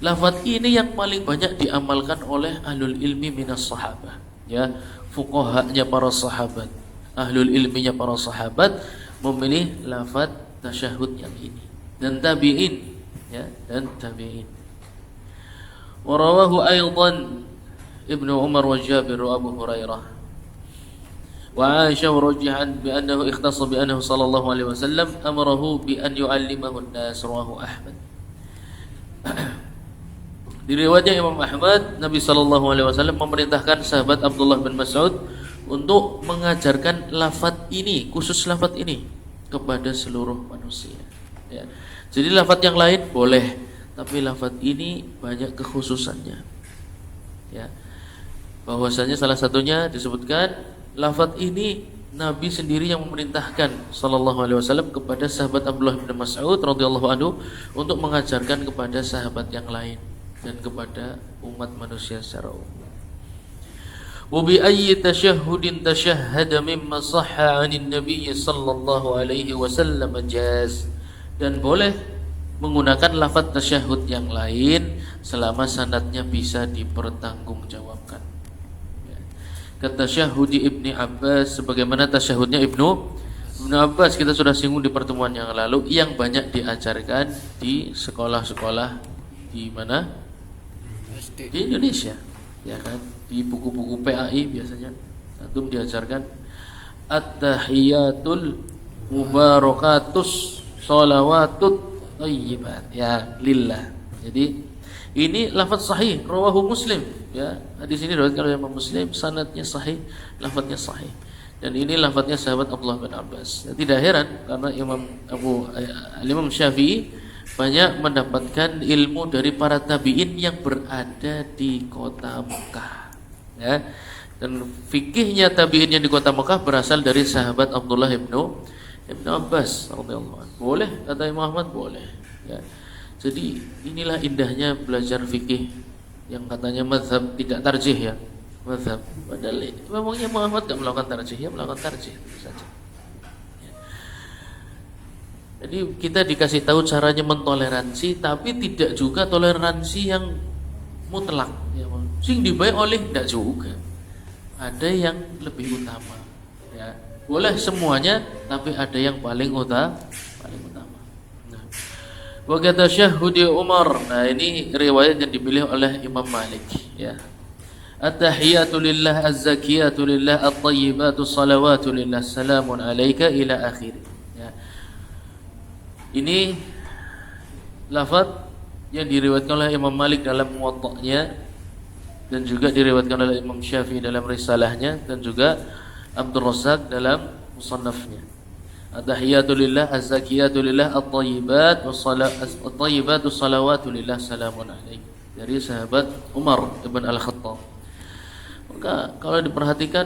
Lafaz ini yang paling banyak diamalkan oleh ahlul ilmi minas sahabah, ya, fuqahanya para sahabat, ahlul ilminya para sahabat memilih lafaz tasyahud yang ini, dan tabi'in, ya, dan tabi'in. Wa rawahu aidan Ibnu Umar wa Jabir wa Abu Hurairah wa Aisyah rajjahan bi annahu ikhtassa bi annahu sallallahu alaihi wasallam amarahu bi an yu'allimahu an-nas, rawahu Ahmad. Di riwayatnya Imam Ahmad, Nabi sallallahu alaihi wasallam memerintahkan sahabat Abdullah bin Mas'ud untuk mengajarkan lafaz ini, khusus lafaz ini kepada seluruh manusia. Ya. Jadi lafaz yang lain boleh, tapi lafaz ini banyak kekhususannya. Ya. Bahwasanya salah satunya disebutkan lafaz ini Nabi sendiri yang memerintahkan sallallahu alaihi wasallam kepada sahabat Abdullah bin Mas'ud radhiyallahu anhu untuk mengajarkan kepada sahabat yang lain dan kepada umat manusia secara umum. Wa bi ayyi tasyahhudin tashahhada mimma sahha 'anil nabiy sallallahu alaihi wasallam jaz, dan boleh menggunakan lafaz tasyahud yang lain selama sanadnya bisa dipertanggungjawabkan. Kata tasyahudi Ibni Abbas, sebagaimana tasyahudnya Ibnu Abbas, kita sudah singgung di pertemuan yang lalu, yang banyak diajarkan di sekolah-sekolah di mana? Di Indonesia, ya kan? Di buku-buku PAI biasanya antum diajarkan at-tahiyatul mubarakatus shalawatut thayyibat, ya, lillah. Jadi ini lafaz sahih, rawahu Muslim, ya. Di sini riwayat oleh Imam Muslim, sanadnya sahih, lafaznya sahih. Dan ini lafaznya sahabat Abdullah bin Abbas. Ya, tidak heran karena Imam Syafi'i banyak mendapatkan ilmu dari para tabi'in yang berada di kota Mekah. Ya. Dan fikihnya tabi'in yang di kota Mekah berasal dari sahabat Abdullah bin Abbas radhiyallahu anhu. Boleh, kata Imam Ahmad, boleh. Ya. Jadi inilah indahnya belajar fikih yang katanya mazhab tidak tarjih, ya, mazhab. Padahal memangnya Muhammad tidak melakukan tarjih, ya melakukan tarjih saja. Ya. Jadi kita dikasih tahu caranya mentoleransi, tapi tidak juga toleransi yang mutlak. Ya, sing dibaik oleh tidak juga. Ada yang lebih utama. Ya, boleh semuanya, tapi ada yang paling utama. Wa kata tasyahhudi Umar. Nah, ini riwayat yang dipilih oleh Imam Malik, ya. At-tahiyatu lillah, az-zakiyatu lillah, at-tayyibatu salawatu lillah, salamun alaika ila akhir. Ya. Ini lafaz yang diriwayatkan oleh Imam Malik dalam Muwatta'nya dan juga diriwayatkan oleh Imam Syafi'i dalam risalahnya dan juga Abdul Razak dalam musannafnya. At-tahiyatu lillah, az-zakiyatu lillah, at-thayyibat was-salawatu salawatu lillah, salamun alaihi. Dari sahabat Umar ibn Al-Khattab. Maka kalau diperhatikan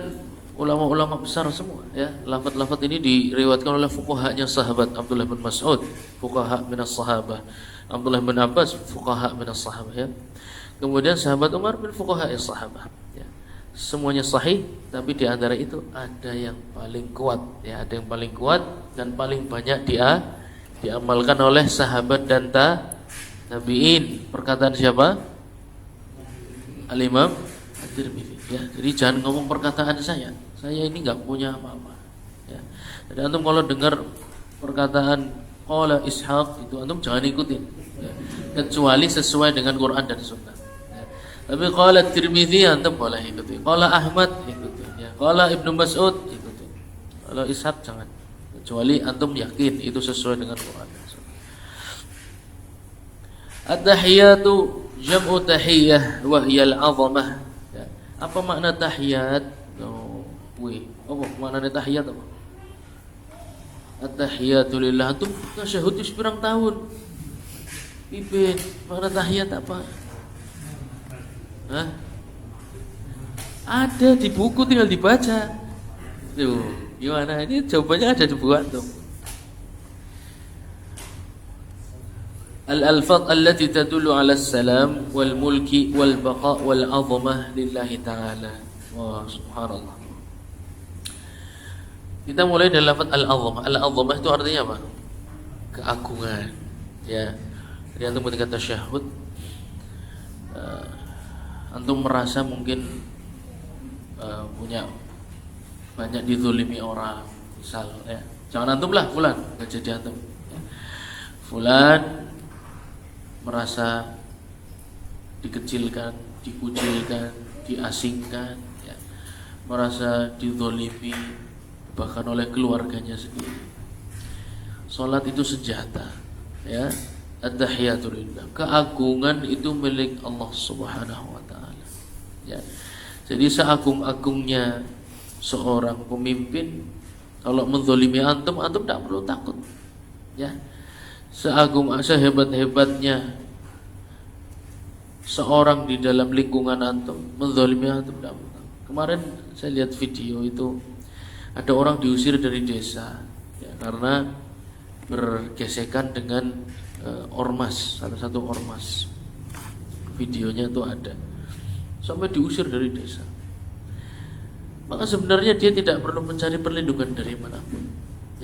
ulama-ulama besar semua ya, lafaz-lafaz ini diriwayatkan oleh fuqahanya sahabat Abdullah bin Mas'ud, fuqaha minas sahabah. Abdullah bin Abbas, fuqaha minas sahabah ya. Kemudian sahabat Umar bin fuqaha sahabah ya. Semuanya sahih, tapi di antara itu ada yang paling kuat ya, ada yang paling kuat dan paling banyak diamalkan oleh sahabat dan tabi'in. Perkataan siapa? Al-Imam At-Tirmidzi ya. Jadi jangan ngomong perkataan saya ini enggak punya apa-apa ya. Jadi antum kalau dengar perkataan qala Ishaq itu antum jangan ikutin ya. Kecuali sesuai dengan Quran dan Sunnah. Tapi qala Tirmidzi antum boleh ikuti. Qala Ahmad ikuti ya. Qala Ibnu Mas'ud ikuti. Kalau Ishaq jangan. Kecuali antum yakin itu sesuai dengan Quran dan Sunnah. At-tahiyatu jam'u tahiyyah wa hiya al-'azamah. Ya. Apa makna tahiyat? Apa maknanya tahiyat apa? At-tahiyatu lillah. Antum tasyahud wis pirang tahun? Pipin, makna tahiyat apa? Hah? Ada di buku, tinggal dibaca. Tuh, gimana? Ini jawabannya ada di buku antum. Al-alfaz allati tadullu 'ala as-salam wal mulki wal baqa wal 'azamah lillahi ta'ala. Wah, subhanallah. Kita mulai dari lafaz al-'azamah. Al-'azamah itu artinya apa? Keagungan. Ya. Jadi antum ketika tasyahud antum merasa mungkin punya banyak dizulimi orang, misal ya. Jangan antum lah, fulan, enggak jadi antum. Ya. Fulan merasa dikecilkan, dikucilkan, diasingkan, ya. Merasa dizalimi bahkan oleh keluarganya sendiri. Salat itu senjata, ya. At-tahiyatu lillah. Keagungan itu milik Allah Subhanahu wa taala. Ya. Jadi seagung-agungnya seorang pemimpin kalau menzalimi antum tidak perlu takut. Ya. Sehebat-hebatnya seorang di dalam lingkungan antum menzalimi antum tidak perlu takut. Kemarin saya lihat video itu ada orang diusir dari desa ya, karena bergesekan dengan ormas, salah satu ormas. Videonya itu ada. Sampai diusir dari desa. Maka sebenarnya dia tidak perlu mencari perlindungan dari manapun.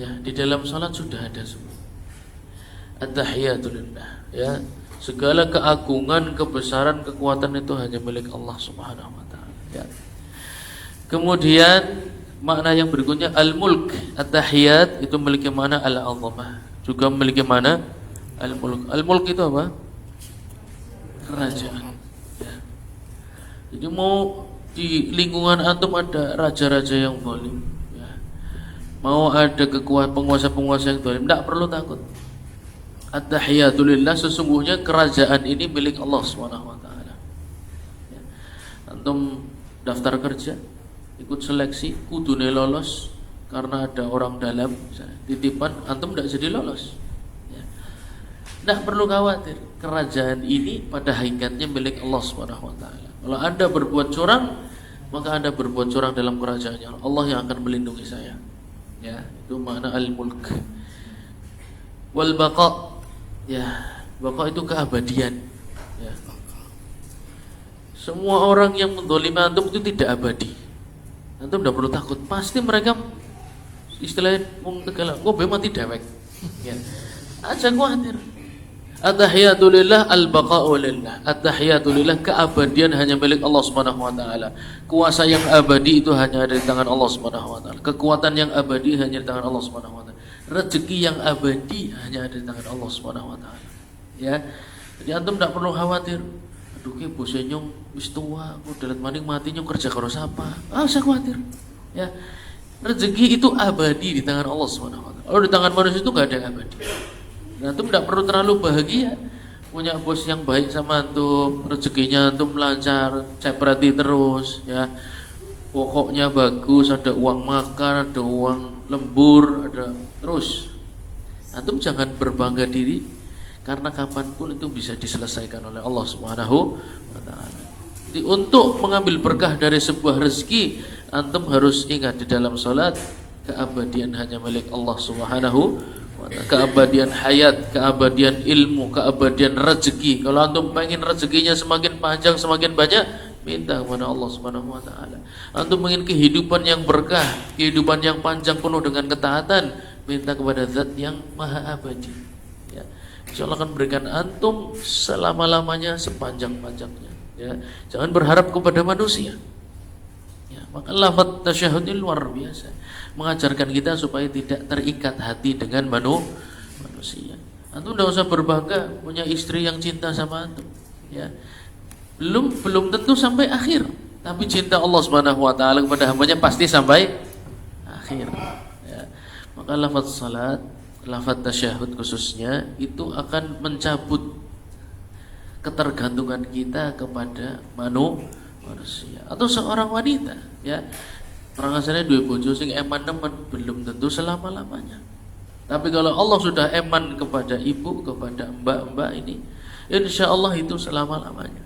Ya, di dalam salat sudah ada semua. At-tahiyatu lillah, ya. Segala keagungan, kebesaran, kekuatan itu hanya milik Allah Subhanahu wa taala, ya. Kemudian makna yang berikutnya al-mulk. At-tahiyat itu memiliki makna al-'azamah. Juga memiliki makna al-mulk. Al-mulk itu apa? Kerajaan. Ya. Jadi mau di lingkungan antum ada raja-raja yang zalim, ya. Mau ada penguasa-penguasa yang zalim, tidak perlu takut. At-tahiyatu lillah, sesungguhnya kerajaan ini milik Allah Subhanahu wa taala. Ya. Antum daftar kerja, ikut seleksi, kudune lolos karena ada orang dalam misalnya, titipan antum tidak jadi lolos. Tidak perlu khawatir, kerajaan ini pada hakikatnya milik Allah Subhanahu wa taala. Kalau Anda berbuat curang, maka Anda berbuat curang dalam kerajaannya. Allah yang akan melindungi saya. Ya, itu makna al-mulk. Wal baqa. Ya, baqa itu keabadian. Ya. Semua orang yang menzalimi antum itu tidak abadi. Antum tidak perlu takut. Pasti mereka istilahnya wong Tegal, mati dewek. Ya. Aja khawatir. At-tahiyatu lillah, al-baqa'u lillah. At-tahiyatu lillah, keabadian hanya milik Allah Subhanahu wa taala. Kuasa yang abadi itu hanya ada di tangan Allah Subhanahu wa taala. Kekuatan yang abadi hanya di tangan Allah Subhanahu wa taala. Rezeki yang abadi hanya ada di tangan Allah Subhanahu wa taala. Ya. Jadi antum tidak perlu khawatir. Aduh ki bose nyong wis tua, kok dalat maning mati nyong kerja karo sapa? Usah khawatir. Ya. Rezeki itu abadi di tangan Allah Subhanahu wa taala. Kalau di tangan manusia itu enggak ada yang abadi. Nah, antum tidak perlu terlalu bahagia. punya bos yang baik sama antum, rezekinya antum lancar, ceprati terus ya. Pokoknya bagus, ada uang makan, ada uang lembur, ada terus. Antum jangan berbangga diri karena kapanpun itu bisa diselesaikan oleh Allah Subhanahu wa taala. Jadi untuk mengambil berkah dari sebuah rezeki, antum harus ingat di dalam salat keabadian hanya milik Allah Subhanahu wa taala. Keabadian hayat, keabadian ilmu, keabadian rezeki. Kalau antum pengen rezekinya semakin panjang, semakin banyak, minta kepada Allah Subhanahu wa taala. Antum ingin kehidupan yang berkah, kehidupan yang panjang penuh dengan ketaatan, minta kepada Zat yang Maha Abadi. Ya. Insyaallah akan berikan antum selama-lamanya, sepanjang-panjangnya. Ya. Jangan berharap kepada manusia. Ya, maka lafaz tasyahud ini luar biasa, mengajarkan kita supaya tidak terikat hati dengan manusia. Antum tidak usah berbangga punya istri yang cinta sama antum. Ya. Belum tentu sampai akhir, tapi cinta Allah Subhanahu wa taala kepada hambanya pasti sampai akhir. Ya. Maka lafaz salat, lafaz tasyahud khususnya itu akan mencabut ketergantungan kita kepada manusia atau seorang wanita. Ya. Orang asalnya dua bojo sing eman-eman belum tentu selama-lamanya. Tapi kalau Allah sudah eman kepada ibu, kepada mbak-mbak ini, insya Allah itu selama-lamanya.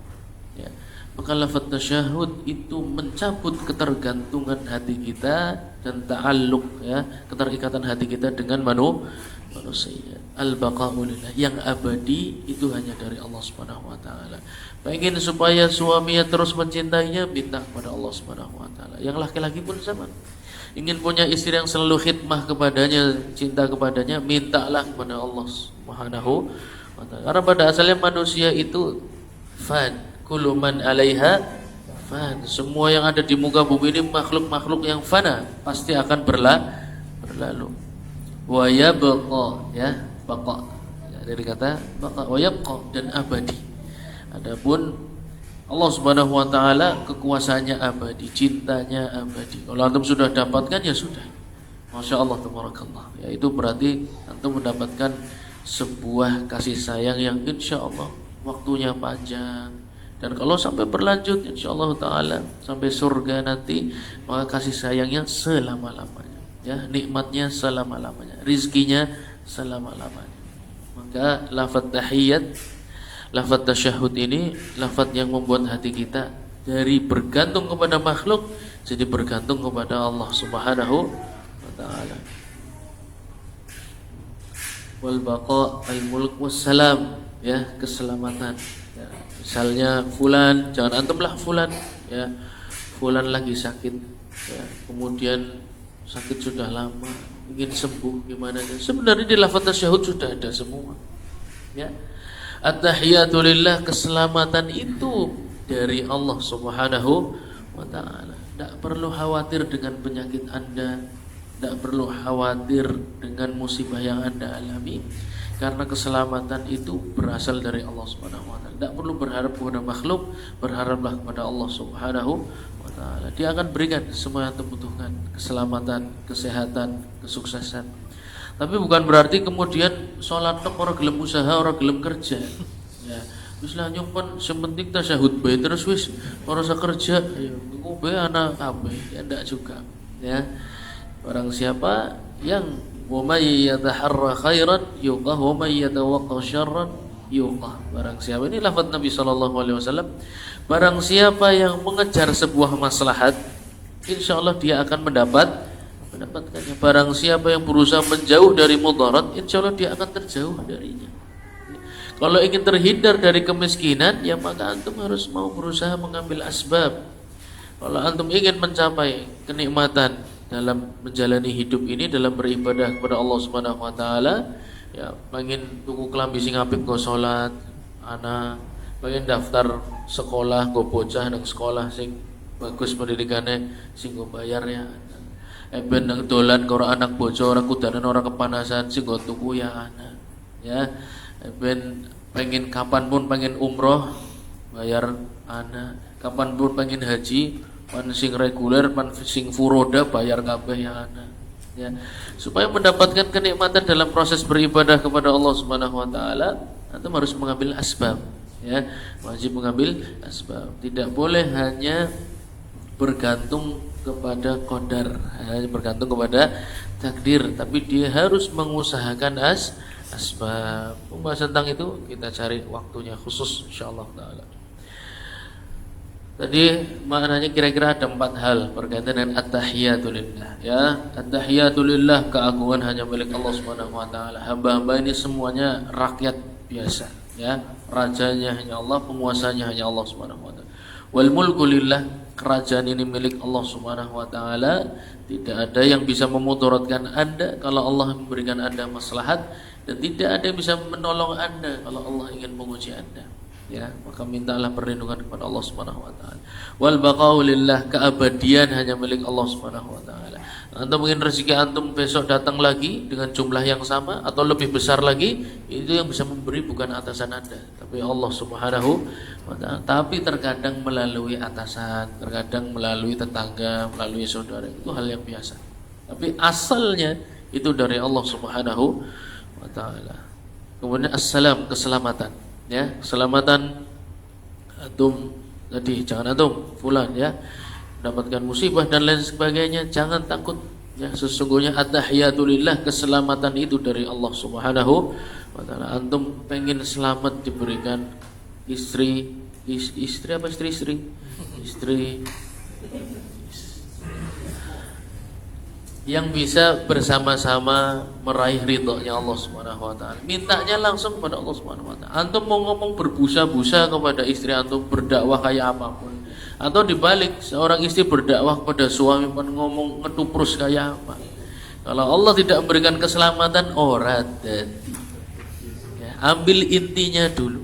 Ya. Maka lafaz tasyahud itu mencabut ketergantungan hati kita dan ta'alluq, ya, keterikatan hati kita dengan manusia. Al-baqa'u lillah, yang abadi itu hanya dari Allah Subhanahu wa taala. Pengen supaya suaminya terus mencintainya, minta kepada Allah Subhanahu wa taala. Yang laki-laki pun sama. Ingin punya istri yang selalu khidmah kepadanya, cinta kepadanya, mintalah kepada Allah Subhanahu wa taala. Karena pada asalnya manusia itu fan, kullu man 'alaiha fan. Semua yang ada di muka bumi ini makhluk-makhluk yang fana, pasti akan berlalu. Wa yabqa, ya, baqa. Ya, dari kata baqa, wa yabqa, dan abadi. Adapun Allah Subhanahu wa taala kekuasaannya abadi, cintanya abadi. Kalau antum sudah dapatkan ya sudah. Masya Allah, tabarakallah. Ya, itu berarti antum mendapatkan sebuah kasih sayang yang insya Allah waktunya panjang. Dan kalau sampai berlanjut insya Allah ta'ala sampai surga nanti, maka kasih sayangnya selama-lamanya, ya, nikmatnya selama-lamanya, rizkinya selama-lamanya. Maka lafaz tahiyat, lafaz tasyahud ini lafaz yang membuat hati kita dari bergantung kepada makhluk jadi bergantung kepada Allah Subhanahu wa ta'ala. Wal baqa al mulk wassalam, ya, keselamatan. Ya, misalnya fulan, jangan antumlah fulan, ya, fulan lagi sakit, ya, kemudian sakit sudah lama, ingin sembuh gimana? Sebenarnya di lafaz tasyahud sudah ada semua. Ya. At-tahiyatu lillah, keselamatan itu dari Allah Subhanahu wa taala. Tidak perlu khawatir dengan penyakit Anda, tidak perlu khawatir dengan musibah yang Anda alami, karena keselamatan itu berasal dari Allah Subhanahu wa taala. Tidak perlu berharap kepada makhluk, berharaplah kepada Allah Subhanahu wa taala. Dia akan berikan semua yang dibutuhkan, keselamatan, kesehatan, kesuksesan. Tapi bukan berarti kemudian sholat tok ora gelem usaha, ora gelem kerja. Ya, wis lah nyumpun sementing tasyahud bae terus wis ora usah kerja. Ya, iku bae anak kabeh. Ya ndak juga. Ya. Barang siapa yang wa may yataharra khairan yuqah wa may yatawaqqa syarran yuqah. Barang siapa, ini lafaz Nabi sallallahu alaihi wasallam, barang siapa yang mengejar sebuah maslahat, insyaallah dia akan mendapatkannya. Barang siapa yang berusaha menjauh dari mudarat, insyaallah dia akan terjauh darinya. Kalau ingin terhindar dari kemiskinan, ya maka antum harus mau berusaha mengambil asbab. Kalau antum ingin mencapai kenikmatan dalam menjalani hidup ini, dalam beribadah kepada Allah Subhanahu wa taala, ya pengen tuku klambi sing apik go salat, anak pengen daftar sekolah go bocah nang sekolah sing bagus pendidikannya sing go bayar, ya. Ben nang dolan karo anak bojo ora kudanan ora kepanasan sing go tuku ya anak. Ya. Ben pengen kapanpun pengen umroh bayar anak. Kapanpun pengen haji pan sing reguler pan sing furoda bayar kabeh ya anak. Ya. Supaya mendapatkan kenikmatan dalam proses beribadah kepada Allah Subhanahu wa taala, antum harus mengambil asbab, ya, wajib mengambil asbab. Tidak boleh hanya bergantung kepada qadar, hanya bergantung kepada takdir, tapi dia harus mengusahakan asbab. Pembahasan tentang itu kita cari waktunya khusus insyaallah taala. Tadi maknanya kira-kira ada 4 hal berkaitan dengan at-tahiyatulillah, ya. At-tahiyatulillah, keagungan hanya milik Allah Subhanahu wa taala. Hamba-hamba ini semuanya rakyat biasa, ya. Rajanya hanya Allah, penguasanya hanya Allah Subhanahu wa taala. Wal mulku lillah, kerajaan ini milik Allah Subhanahu wa taala. Tidak ada yang bisa memudaratkan Anda kalau Allah memberikan Anda maslahat, dan tidak ada yang bisa menolong Anda kalau Allah ingin menguji Anda. Ya, maka mintalah perlindungan kepada Allah Subhanahu wa taala. Wal baqa'u lillah, keabadian hanya milik Allah Subhanahu wa taala. Antum mungkin rezeki antum besok datang lagi dengan jumlah yang sama atau lebih besar lagi, itu yang bisa memberi bukan atasan Anda, tapi Allah Subhanahu wa taala. Tapi terkadang melalui atasan, terkadang melalui tetangga, melalui saudara, itu hal yang biasa. Tapi asalnya itu dari Allah Subhanahu wa taala. Kemudian assalam, keselamatan. Ya, keselamatan antum tadi, jangan antum fulan, ya, mendapatkan musibah dan lain sebagainya, jangan takut, ya. Sesungguhnya at-tahiyatulillah, keselamatan itu dari Allah Subhanahu wa taala. Antum pengen selamat diberikan istri yang bisa bersama-sama meraih ridhonya Allah Subhanahu wa taala. Mintanya langsung kepada Allah Subhanahu wa taala. Antum mau ngomong berbusa-busa kepada istri antum, berdakwah kayak apapun, atau dibalik, seorang istri berdakwah kepada suami pun ngomong ngetuprus kayak apa, kalau Allah tidak memberikan keselamatan, ora dadi. Ya, ambil intinya dulu,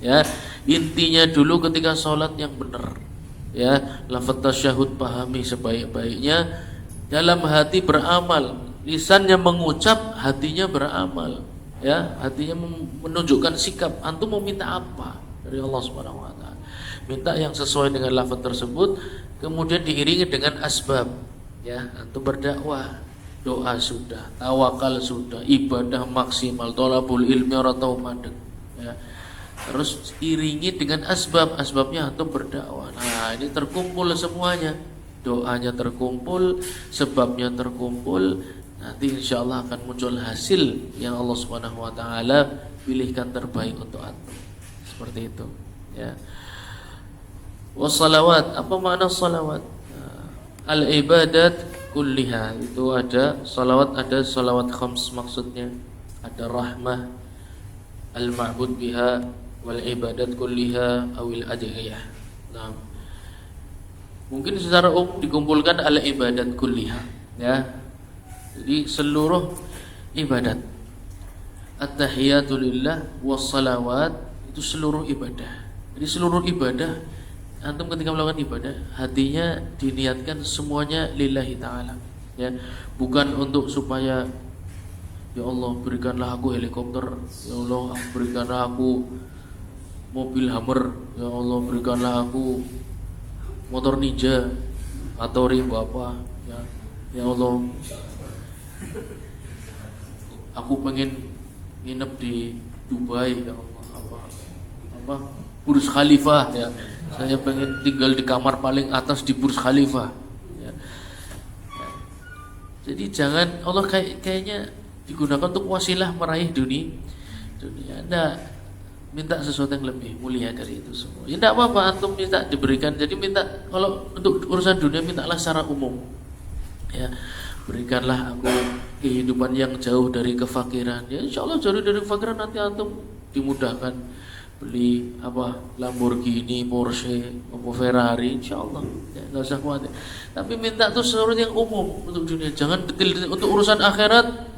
ya. Intinya dulu ketika sholat yang benar, ya. Lafaz tasyahud pahami sebaik-baiknya. Dalam hati beramal, lisannya mengucap, hatinya beramal, ya. Hatinya menunjukkan sikap. Antum mau minta apa dari Allah Subhanahu wa taala? Minta yang sesuai dengan lafaz tersebut, kemudian diiringi dengan asbab, ya. Antum berdakwah, doa sudah, tawakal sudah, ibadah maksimal, thalabul ilmi ora tau mandeg, ya. Terus iringi dengan asbab, asbabnya antum berdakwah. Nah, ini terkumpul semuanya. Doanya terkumpul, sebabnya terkumpul, nanti insya Allah akan muncul hasil yang Allah Subhanahu wa taala pilihkan terbaik untuk antum. Seperti itu, ya. Wassalawat, apa makna salawat? Al ibadat kulliha, itu ada salawat, ada salawat khams maksudnya. Ada rahmah, al ma'bud biha, wal ibadat kulliha, awil adhiyah. Nah, mungkin secara umum dikumpulkan al ibadat kulliha, ya. Jadi seluruh ibadat, at-tahiyatulillah wassalawat, itu seluruh ibadah. Jadi seluruh ibadah, antum ketika melakukan ibadah, hatinya diniatkan semuanya lillahi ta'ala, ya. Bukan untuk supaya, ya Allah berikanlah aku helikopter, ya Allah berikanlah aku mobil Hummer, ya Allah berikanlah aku motor Ninja atau ribu apa, ya. Ya Allah, aku pengen nginep di Dubai, ya Allah, apa Burj Khalifah, ya. Saya pengen tinggal di kamar paling atas di Burj Khalifah, ya. Jadi jangan Allah kayaknya digunakan untuk wasilah meraih dunia. Anda minta sesuatu yang lebih mulia dari itu semua. Ya tidak apa-apa, antum minta diberikan. Jadi minta, kalau untuk urusan dunia mintalah secara umum, ya. Berikanlah aku kehidupan yang jauh dari kefakiran. Ya insya Allah jauh dari kefakiran, nanti antum dimudahkan beli apa, Lamborghini, Porsche, Ferrari, insya Allah, ya, nggak usah khawatir. Tapi minta tuh sesuatu yang umum untuk dunia, jangan detail. Untuk urusan akhirat,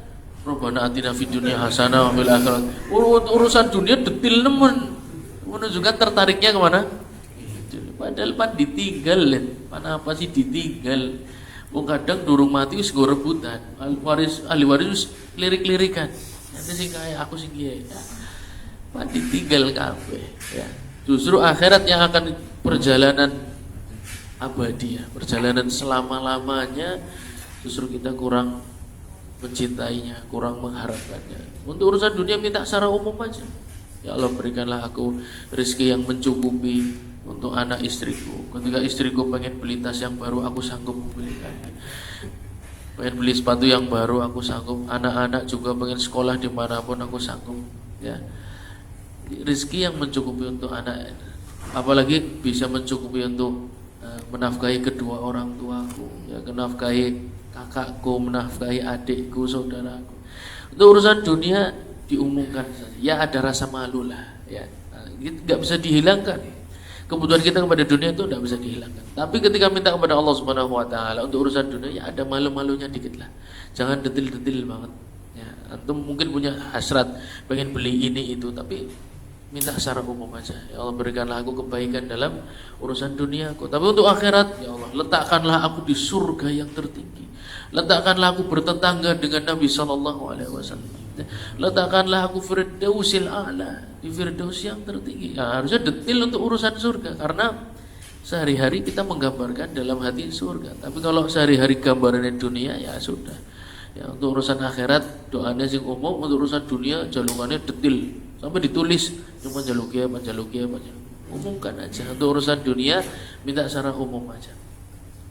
Rabbana atina fid dunya hasanah wa fil akhirat. Urusan dunia detil nemen, menunjukkan tertariknya kemana? Padahal pan ditinggal, pan apa sih ditinggal? Kadang durung mati wis go rebutan, ahli waris wis lirik-lirikan. Nanti sing kaya aku sing kiye. Pan ditinggal kabeh, ya. Justru akhirat yang akan perjalanan abadi, ya, perjalanan selama-lamanya, justru kita kurang mencintainya, kurang mengharapkannya. Untuk urusan dunia minta secara umum aja, Ya Allah, berikanlah aku rezeki yang mencukupi untuk anak istriku. Ketika istriku pengen beli tas yang baru, aku sanggup membelikannya. Pengen beli sepatu yang baru, aku sanggup. Anak-anak juga pengen sekolah dimanapun, aku sanggup. Ya, rezeki yang mencukupi untuk anak, apalagi bisa mencukupi untuk menafkahi kedua orang tuaku, ya, menafkahi kakakku, menafkahi adikku, saudaraku. Untuk urusan dunia diumumkan saja. Ya ada rasa malu lah, ya, nggak bisa dihilangkan. Kebutuhan kita kepada dunia itu tidak bisa dihilangkan. Tapi ketika minta kepada Allah Subhanahu Wa Taala untuk urusan dunia, ya ada malu-malunya dikit lah. Jangan detil-detil banget. Ya, antum mungkin punya hasrat pengen beli ini itu, tapi minta secara umum aja. Ya Allah, berikanlah aku kebaikan dalam urusan duniaku. Tapi untuk akhirat, ya Allah, letakkanlah aku di surga yang tertinggi. Letakkanlah aku bertetangga dengan Nabi Sallallahu Alaihi Wasallam. Letakkanlah aku firdausil a'la, di firdaus yang tertinggi. Ya, harusnya detail untuk urusan surga, karena sehari-hari kita menggambarkan dalam hati surga. Tapi kalau sehari-hari gambarannya dunia, ya sudah. Ya, untuk urusan akhirat doanya sing umum, untuk urusan dunia jalungannya detail sampai ditulis cuma jaluki apa. Umumkan aja. Untuk urusan dunia minta secara umum aja.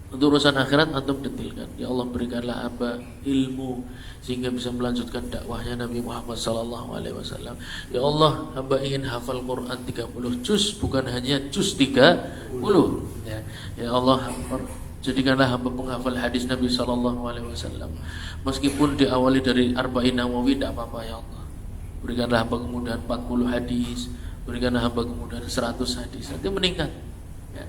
Untuk urusan akhirat antum detilkan. Ya Allah, berikanlah hamba ilmu sehingga bisa melanjutkan dakwahnya Nabi Muhammad sallallahu alaihi wasallam. Ya Allah, hamba ingin hafal Quran 30 juz, bukan hanya juz 30. Ya Allah, jadikanlah hamba penghafal hadis Nabi sallallahu alaihi wasallam. Meskipun diawali dari Arba'in Nawawi tidak apa-apa ya Allah. Berikanlah hamba kemudahan 40 hadis, berikanlah hamba kemudahan 100 hadis. Nanti meningkat. Ya.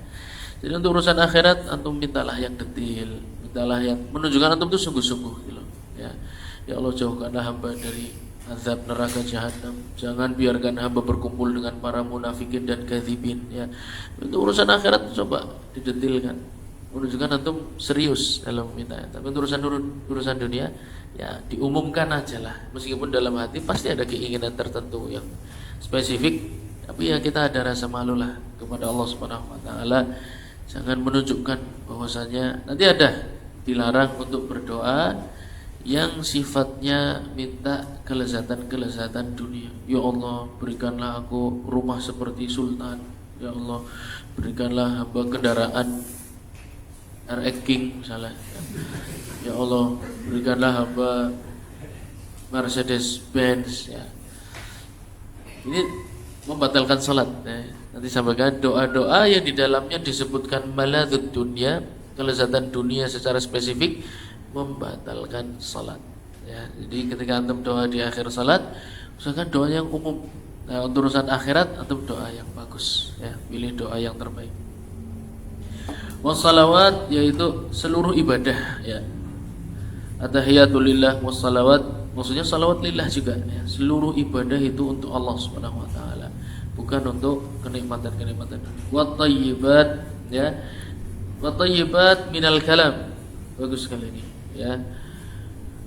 Jadi untuk urusan akhirat antum mintalah yang detil, mintalah yang menunjukkan antum itu sungguh-sungguh gitu. Ya. Ya Allah, jauhkanlah hamba dari azab neraka jahanam. Jangan biarkan hamba berkumpul dengan para munafikin dan kadzibin, ya. Untuk urusan akhirat coba didetilkan. Menunjukkan antum serius dalam minta. Tapi untuk urusan dunia, ya diumumkan aja lah. Meskipun dalam hati pasti ada keinginan tertentu yang spesifik, tapi ya kita ada rasa malu lah kepada Allah Subhanahu Wa Taala. Jangan menunjukkan bahwasanya nanti ada dilarang untuk berdoa yang sifatnya minta kelezatan-kelezatan dunia. Ya Allah, berikanlah aku rumah seperti sultan. Ya Allah, berikanlah hamba kendaraan RX King misalnya. Ya Allah, berikanlah hamba Mercedes Benz, ya. Ini membatalkan salat, ya. Nanti sampaikan doa-doa yang di dalamnya disebutkan maladzud dunia, kelezatan dunia secara spesifik, membatalkan salat, ya. Jadi ketika antum doa di akhir salat, usahakan doa yang umum. Nah, untuk urusan akhirat antum doa yang bagus, ya. Pilih doa yang terbaik. Wassalawat, yaitu seluruh ibadah, ya. At-tahiyatulillah wassalawat, maksudnya salawat lillah juga, ya. Seluruh ibadah itu untuk Allah Subhanahu Wa Taala, bukan untuk kenikmatan-kenikmatan dunia. Wat thayyibat, ya. Wat thayyibat minal kalam. Bagus sekali ini, ya.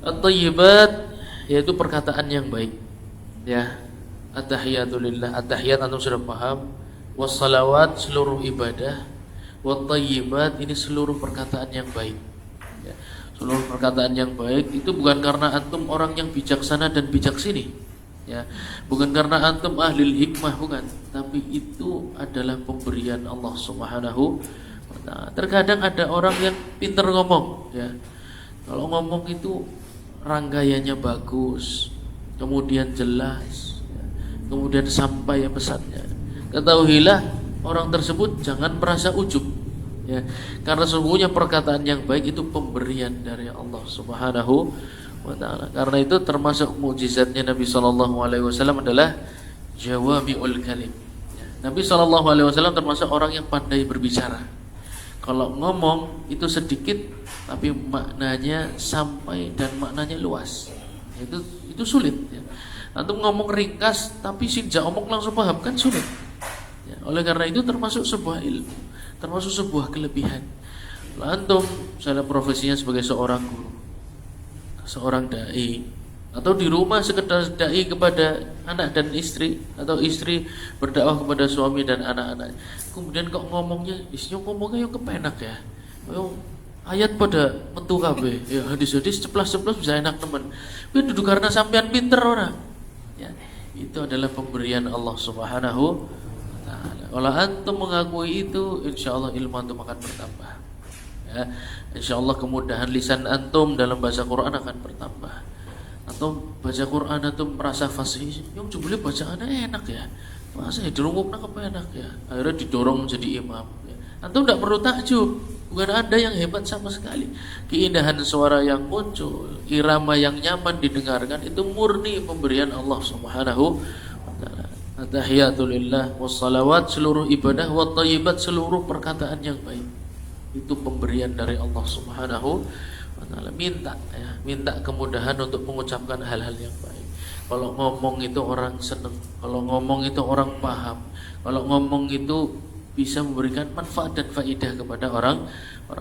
At-thayyibat yaitu perkataan yang baik, ya. At-tahiyatulillah, at-tahiyat antum sudah paham. Wassalawat seluruh ibadah. Wat thayyibat ini seluruh perkataan yang baik, ya. Seluruh perkataan yang baik itu bukan karena antum orang yang bijaksana dan bijaksini, ya. Bukan karena antum ahlil hikmah, bukan. Tapi itu adalah pemberian Allah Subhanahu wa Ta'ala. Terkadang ada orang yang pintar ngomong, ya. Kalau ngomong itu rangkaiannya bagus, kemudian jelas, ya. Kemudian sampai pesannya. Ketahuilah orang tersebut jangan merasa ujub, ya. Karena sesungguhnya perkataan yang baik itu pemberian dari Allah Subhanahu wa Ta'ala. Karena itu termasuk mukjizatnya Nabi Sallallahu Alaihi Wasallam adalah jawami'ul kalim, ya. Nabi Sallallahu Alaihi Wasallam termasuk orang yang pandai berbicara. Kalau ngomong itu sedikit tapi maknanya sampai dan maknanya luas. Itu sulit, ya. Antum ngomong ringkas tapi sejak omong langsung paham kan sulit. Ya, oleh karena itu termasuk sebuah ilmu, termasuk sebuah kelebihan. Antum misalnya profesinya sebagai seorang guru, seorang dai, atau di rumah sekedar dai kepada anak dan istri, atau istri berdakwah kepada suami dan anak-anak. Kemudian kok ngomongnya, ngomongnya yang kepenak, ya. Ayat pada metu kabeh, ya hadis-hadis ceplas-ceplos bisa enak teman. Tapi duduk karena sampean pinter orang. Ya. itu adalah pemberian Allah Subhanahu wa taala. Kalau antum mengakui itu, insyaallah ilmu antum akan bertambah. Ya, insyaallah kemudahan lisan antum dalam bahasa Quran akan bertambah. Atau baca Quran antum merasa fasih, yang jebule bacaannya enak ya. Masa ya dirungokna kepenak ya. Akhirnya didorong menjadi imam. Ya. Antum tidak perlu takjub. Bukan Anda yang hebat sama sekali. Keindahan suara yang muncul, irama yang nyaman didengarkan, itu murni pemberian Allah Subhanahu wa taala. At-tahiyatulillah wassalawat, seluruh ibadah, wa thayyibat, seluruh perkataan yang baik. Itu pemberian dari Allah Subhanahu wa taala. Minta ya, minta kemudahan untuk mengucapkan hal-hal yang baik. Kalau ngomong itu orang senang, kalau ngomong itu orang paham, kalau ngomong itu bisa memberikan manfaat dan faidah kepada orang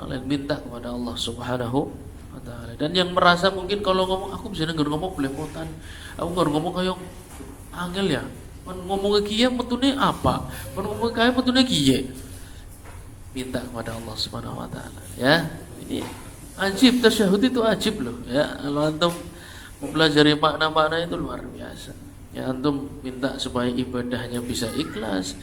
lain. Minta kepada Allah Subhanahu wa taala. Dan yang merasa mungkin kalau ngomong aku bisa denger ngomong belepotan, aku nggak ngomong kayak angel ya. Ngomong ke kiye metune apa? Ngomong kayak metune kiye. Minta kepada Allah Subhanahu wa taala ya. Ini ajib, tasyahud itu ajib loh ya. Kalau antum mempelajari makna-makna itu luar biasa. Ya antum minta supaya ibadahnya bisa ikhlas,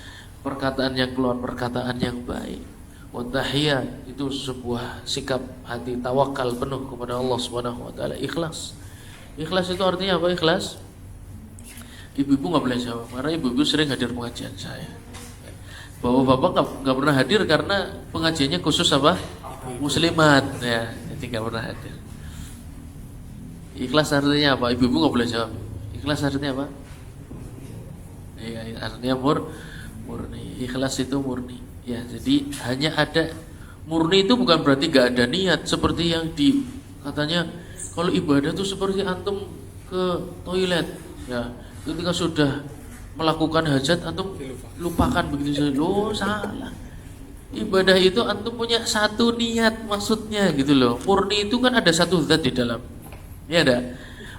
perkataan yang keluar perkataan yang baik. Wa tahiyat itu sebuah sikap hati tawakal penuh kepada Allah Subhanahu wa taala, ikhlas. Ikhlas itu artinya apa ikhlas? Ibu-ibu nggak boleh jawab karena ibu-ibu sering hadir pengajian saya. Bapak-bapak nggak pernah hadir karena pengajiannya khusus apa? Muslimat ya, jadi nggak pernah hadir. Ikhlas artinya apa? Ibu-ibu nggak boleh jawab. Ikhlas artinya apa? Ya, artinya murni. Ikhlas itu murni. Ya, jadi hanya ada murni itu bukan berarti gak ada niat seperti yang katanya kalau ibadah itu seperti antum ke toilet ya, ketika sudah melakukan hajat antum lupakan begitu saja. Loh, salah. Ibadah itu antum punya satu niat maksudnya gitu loh. Murni itu kan ada satu zat di dalam. Ya ada.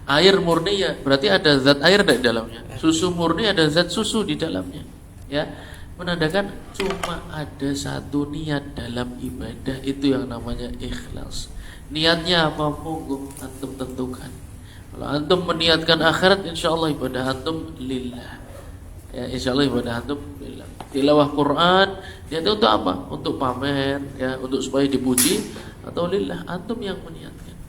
Air murni ya, berarti ada zat air di dalamnya. Susu murni ada zat susu di dalamnya. Ya, menandakan cuma ada satu niat dalam ibadah, itu yang namanya ikhlas. Niatnya apa monggo antum tentukan. Kalau antum meniatkan akhirat, insyaallah ibadah antum lillah. Ya, insyaallah ibadah antum lillah. Tilawah Quran, niatnya untuk apa? Untuk pamer, ya, untuk supaya dipuji atau lillah, antum yang meniatkan.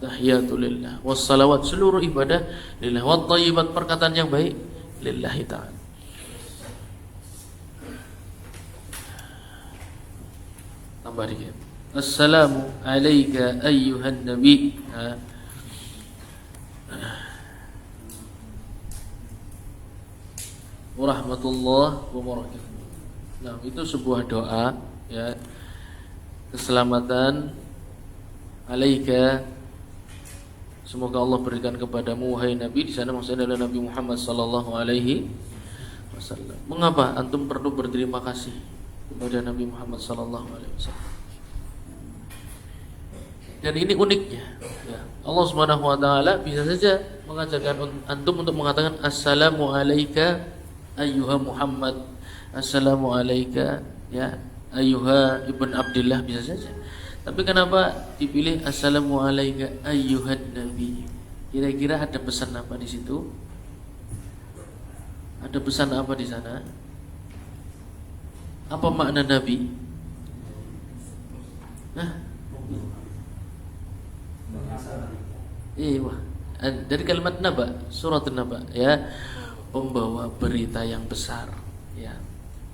Tahiyatulillah wassalawat, seluruh ibadah lillah, wa thayyibat, perkataan yang baik lillahi ta'ala. Tambah dikit. Assalamu alayka ayyuhan nabi. Warahmatullahi wabarakatuh. Nah, itu sebuah doa ya. Keselamatan alaika, semoga Allah berikan kepadamu wahai Nabi. Di sana maksudnya adalah Nabi Muhammad sallallahu alaihi wasallam. Mengapa antum perlu berterima kasih kepada Nabi Muhammad sallallahu alaihi wasallam? Dan ini uniknya ya. Allah Subhanahu wa taala bisa saja mengajarkan antum untuk mengatakan assalamu alayka ayyuha Muhammad, assalamu alayka ya ayyuha ibn Abdillah, bisa saja. Tapi kenapa dipilih assalamu alayka ayyuhan nabi? Kira-kira ada pesan apa di situ? Ada pesan apa di sana? Apa makna nabi? Nah, wah, dari kalimat naba, surat naba ya, pembawa berita yang besar ya.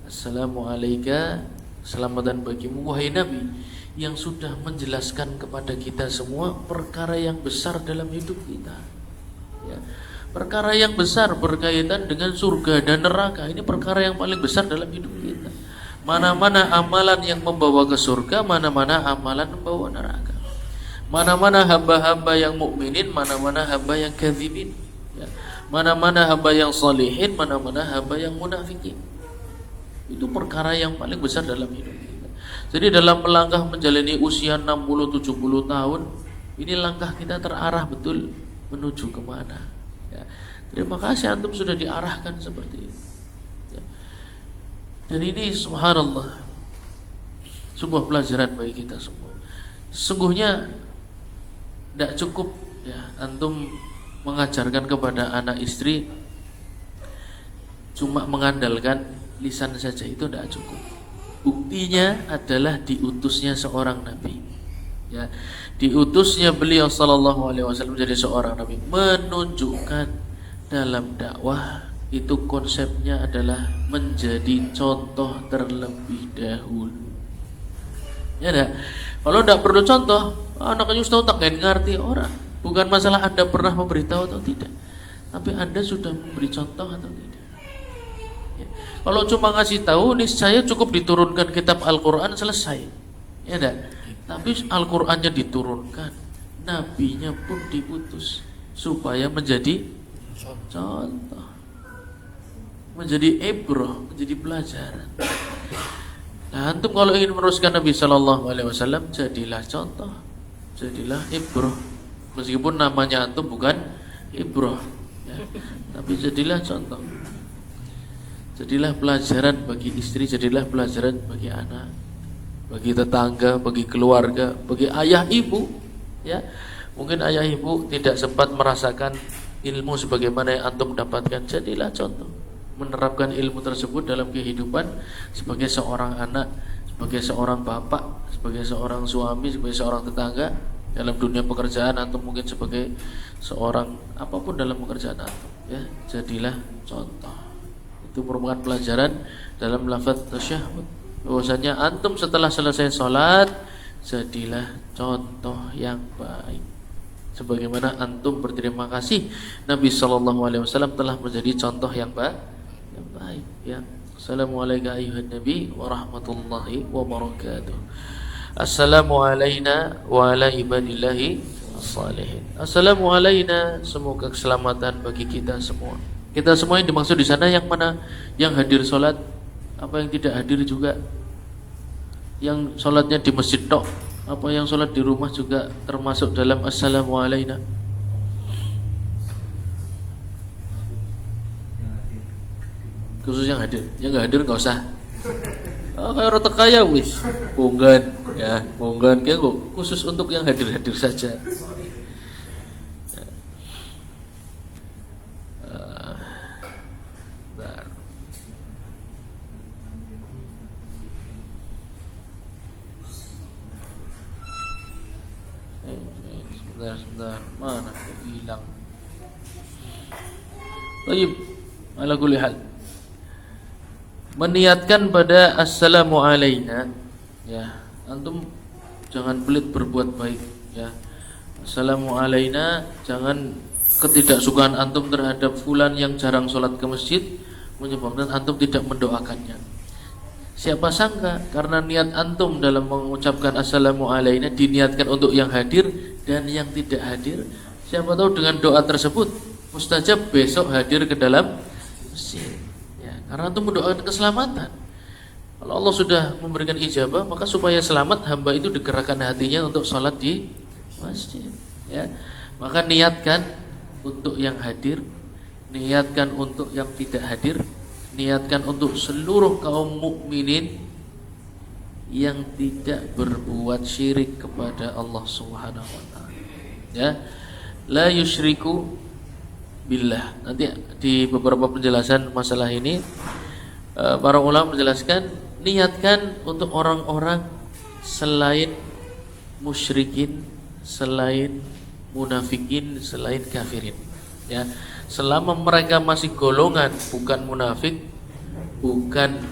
Assalamu alayka, keselamatan bagimu wahai nabi, yang sudah menjelaskan kepada kita semua perkara yang besar dalam hidup kita ya. Perkara yang besar berkaitan dengan surga dan neraka. Ini perkara yang paling besar dalam hidup kita. Mana-mana amalan yang membawa ke surga, mana-mana amalan membawa neraka. Mana-mana hamba-hamba yang mukminin, mana-mana hamba yang kadzibin ya. Mana-mana hamba yang salihin, mana-mana hamba yang munafikin. Itu perkara yang paling besar dalam hidup kita. Jadi dalam melangkah menjalani usia 60-70 tahun, ini langkah kita terarah betul menuju kemana ya. Terima kasih antum sudah diarahkan seperti itu ya. Dan ini subhanallah sebuah pelajaran bagi kita semua. Sesungguhnya tidak cukup ya antum mengajarkan kepada anak istri cuma mengandalkan lisan saja itu tidak cukup. Buktinya adalah diutusnya seorang nabi. Ya, diutusnya beliau sallallahu alaihi wasallam menjadi seorang nabi menunjukkan dalam dakwah itu konsepnya adalah menjadi contoh terlebih dahulu. Ya enggak? Kalau tidak perlu contoh, anaknya Ustaz tak ngerti orang. Bukan masalah Anda pernah memberitahu atau tidak, tapi Anda sudah memberi contoh atau tidak. Ya. Kalau cuma ngasih tahu, niscaya cukup diturunkan kitab Al-Quran selesai. Ya enggak? Tapi Al-Qurannya diturunkan, nabinya pun diputus supaya menjadi contoh, menjadi ibrah, menjadi pelajaran. Nah, antum kalau ingin meneruskan Nabi Sallallahu Alaihi Wasallam, jadilah contoh, jadilah ibrah. Meskipun namanya antum bukan ibrah, ya, tapi jadilah contoh, jadilah pelajaran bagi istri, jadilah pelajaran bagi anak, bagi tetangga, bagi keluarga, bagi ayah ibu. Ya, mungkin ayah ibu tidak sempat merasakan ilmu sebagaimana yang antum dapatkan. Jadilah contoh, menerapkan ilmu tersebut dalam kehidupan sebagai seorang anak, sebagai seorang bapak, sebagai seorang suami, sebagai seorang tetangga. Dalam dunia pekerjaan antum mungkin sebagai seorang apapun dalam pekerjaan antum. Ya, jadilah contoh. Itu merupakan pelajaran dalam lafaz tasyahud. Bahwasanya antum setelah selesai sholat, jadilah contoh yang baik. Sebagaimana antum berterima kasih Nabi Sallallahu Alaihi Wasallam telah menjadi contoh yang baik. Ya. Assalamualaikum ayuhan Nabi wa rahmatullahi wa barakatuh. Assalamu alayna wa ala ibadillahi as-salihin. Assalamu alayna, semoga keselamatan bagi kita semua. Kita semua yang dimaksud di sana yang mana? Yang hadir sholat, apa yang tidak hadir juga? Yang sholatnya di masjid tok, apa yang sholat di rumah juga termasuk dalam assalamu alayna? Khusus yang hadir, yang nggak hadir nggak usah. Kayak orang kaya wis, monggan ya, monggan kayak khusus untuk yang hadir-hadir saja. Sebentar, mana hilang? Baik, ala kulli hal. Meniatkan pada assalamu alayna, ya, antum jangan pelit berbuat baik, ya. Assalamu alayna, jangan ketidaksukaan antum terhadap fulan yang jarang sholat ke masjid menyebabkan antum tidak mendoakannya. Siapa sangka karena niat antum dalam mengucapkan assalamu alayna diniatkan untuk yang hadir dan yang tidak hadir, siapa tahu dengan doa tersebut mustajab besok hadir ke dalam masjid. Karena itu mendoakan keselamatan. Kalau Allah sudah memberikan ijabah, maka supaya selamat hamba itu digerakkan hatinya untuk sholat di masjid. Ya, maka niatkan untuk yang hadir, niatkan untuk yang tidak hadir, niatkan untuk seluruh kaum mukminin yang tidak berbuat syirik kepada Allah Subhanahu wa taala. Ya, la yusyriku billah. Nanti di beberapa penjelasan masalah ini para ulama menjelaskan niatkan untuk orang-orang selain musyrikin, selain munafikin, selain kafirin. Ya, selama mereka masih golongan bukan munafik, bukan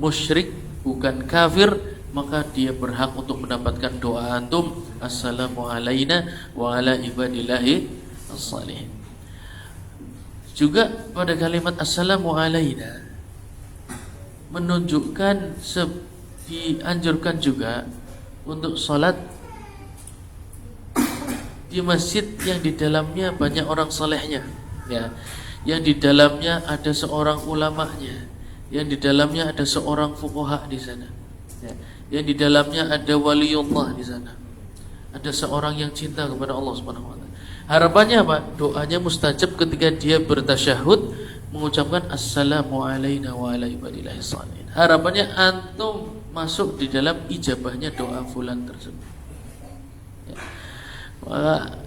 musyrik, bukan kafir, maka dia berhak untuk mendapatkan doa antum assalamu alayna wa ala ibadillahi as-salihin. Juga pada kalimat assalamu alayna menunjukkan dianjurkan juga untuk sholat di masjid yang di dalamnya banyak orang salehnya, ya, yang di dalamnya ada seorang ulamanya, yang di dalamnya ada seorang fuqaha di sana, ya, yang di dalamnya ada waliullah di sana, ada seorang yang cinta kepada Allah Subhanahu wa taala. Harapannya apa? Doanya mustajab ketika dia bertasyahud mengucapkan assalamu alayna wa ala ibadillahi shalihin. Harapannya antum masuk di dalam ijabahnya doa fulan tersebut. Ya. Maka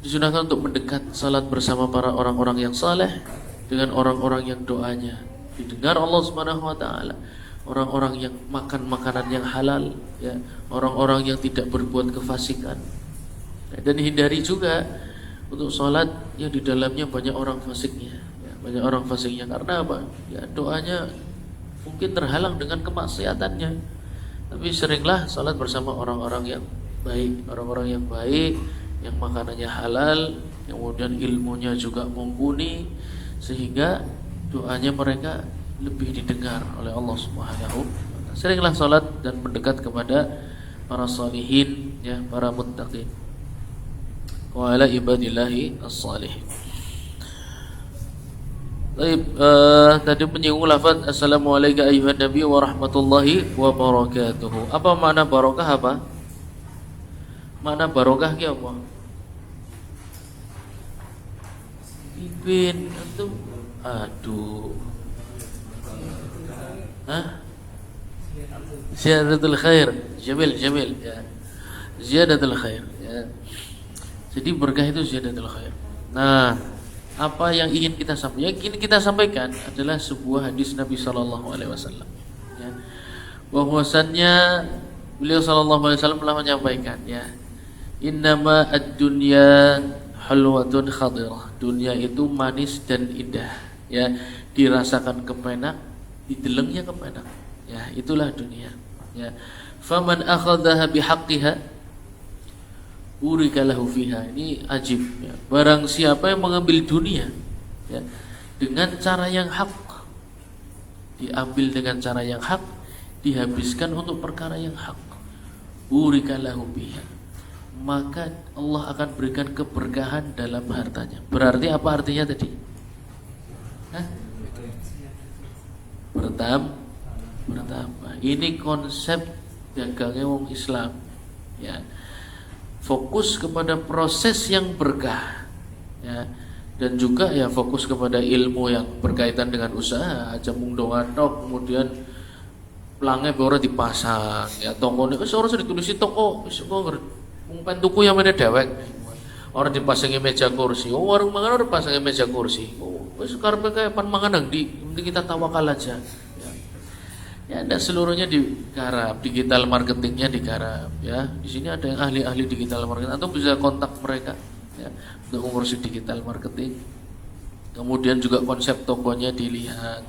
disunahkan untuk mendekat salat bersama para orang-orang yang saleh, dengan orang-orang yang doanya didengar Allah Subhanahu wa taala, orang-orang yang makan makanan yang halal, ya, orang-orang yang tidak berbuat kefasikan. Dan hindari juga untuk sholat yang di dalamnya banyak orang fasiknya, ya, banyak orang fasiknya. Karena apa? Ya, doanya mungkin terhalang dengan kemaksiatannya. Tapi seringlah sholat bersama orang-orang yang baik, orang-orang yang baik, yang makanannya halal, kemudian ilmunya juga mumpuni, sehingga doanya mereka lebih didengar oleh Allah Subhanahu wa taala. Seringlah sholat dan mendekat kepada para sholihin, ya, para muttaqin wa ala ibadillahi as-salihin. Baik, tadi menyinggung lafaz assalamualaikum ayuhan nabi wa rahmatullahi wa barakatuh. Apa makna barokah apa? Makna barokah ki apa? Ipin itu aduh. Hah? Ziyadatul khair. Jamil ya. Ziyadatul khair, ya. Jadi berkah itu ziyadatul khair. Nah, apa yang ingin kita sampaikan? Yang ingin kita sampaikan adalah sebuah hadis Nabi sallallahu alaihi wasallam, ya. Bahwasannya beliau sallallahu alaihi wasallam telah menyampaikan, ya. Innama ad-dunya halwatun khadirah. Dunia itu manis dan indah, ya. Dirasakan kepenak, didelengnya kepenak. Ya, itulah dunia, ya. Faman akhadhaha bihaqqiha urikalahu fiha. Ini ajib, ya. Barang siapa yang mengambil dunia, ya, dengan cara yang hak, diambil dengan cara yang hak, dihabiskan untuk perkara yang hak, urikalahu fiha, maka Allah akan berikan keberkahan dalam hartanya. Berarti apa artinya tadi? Hah? Bertambah. Ini konsep dagangnya wong Islam, ya. Fokus kepada proses yang berkah, ya, dan juga ya fokus kepada ilmu yang berkaitan dengan usaha. Aja mung dongan tok, kemudian pelange baru dipasang, ya, toko ini orang sudah ditulis toko, kok mung tuku yang mana dewek, orang dipasangi meja kursi, oh warung mangan orang pasangi meja kursi, oh wis karepe kayak pan mangan nang ndi, penting kita tawakal aja. Ya, ada seluruhnya digarap, digital marketingnya digarap, ya. Di sini ada yang ahli-ahli digital marketing, atau bisa kontak mereka, ya, untuk ngurusi digital marketing. Kemudian juga konsep tokonya dilihat,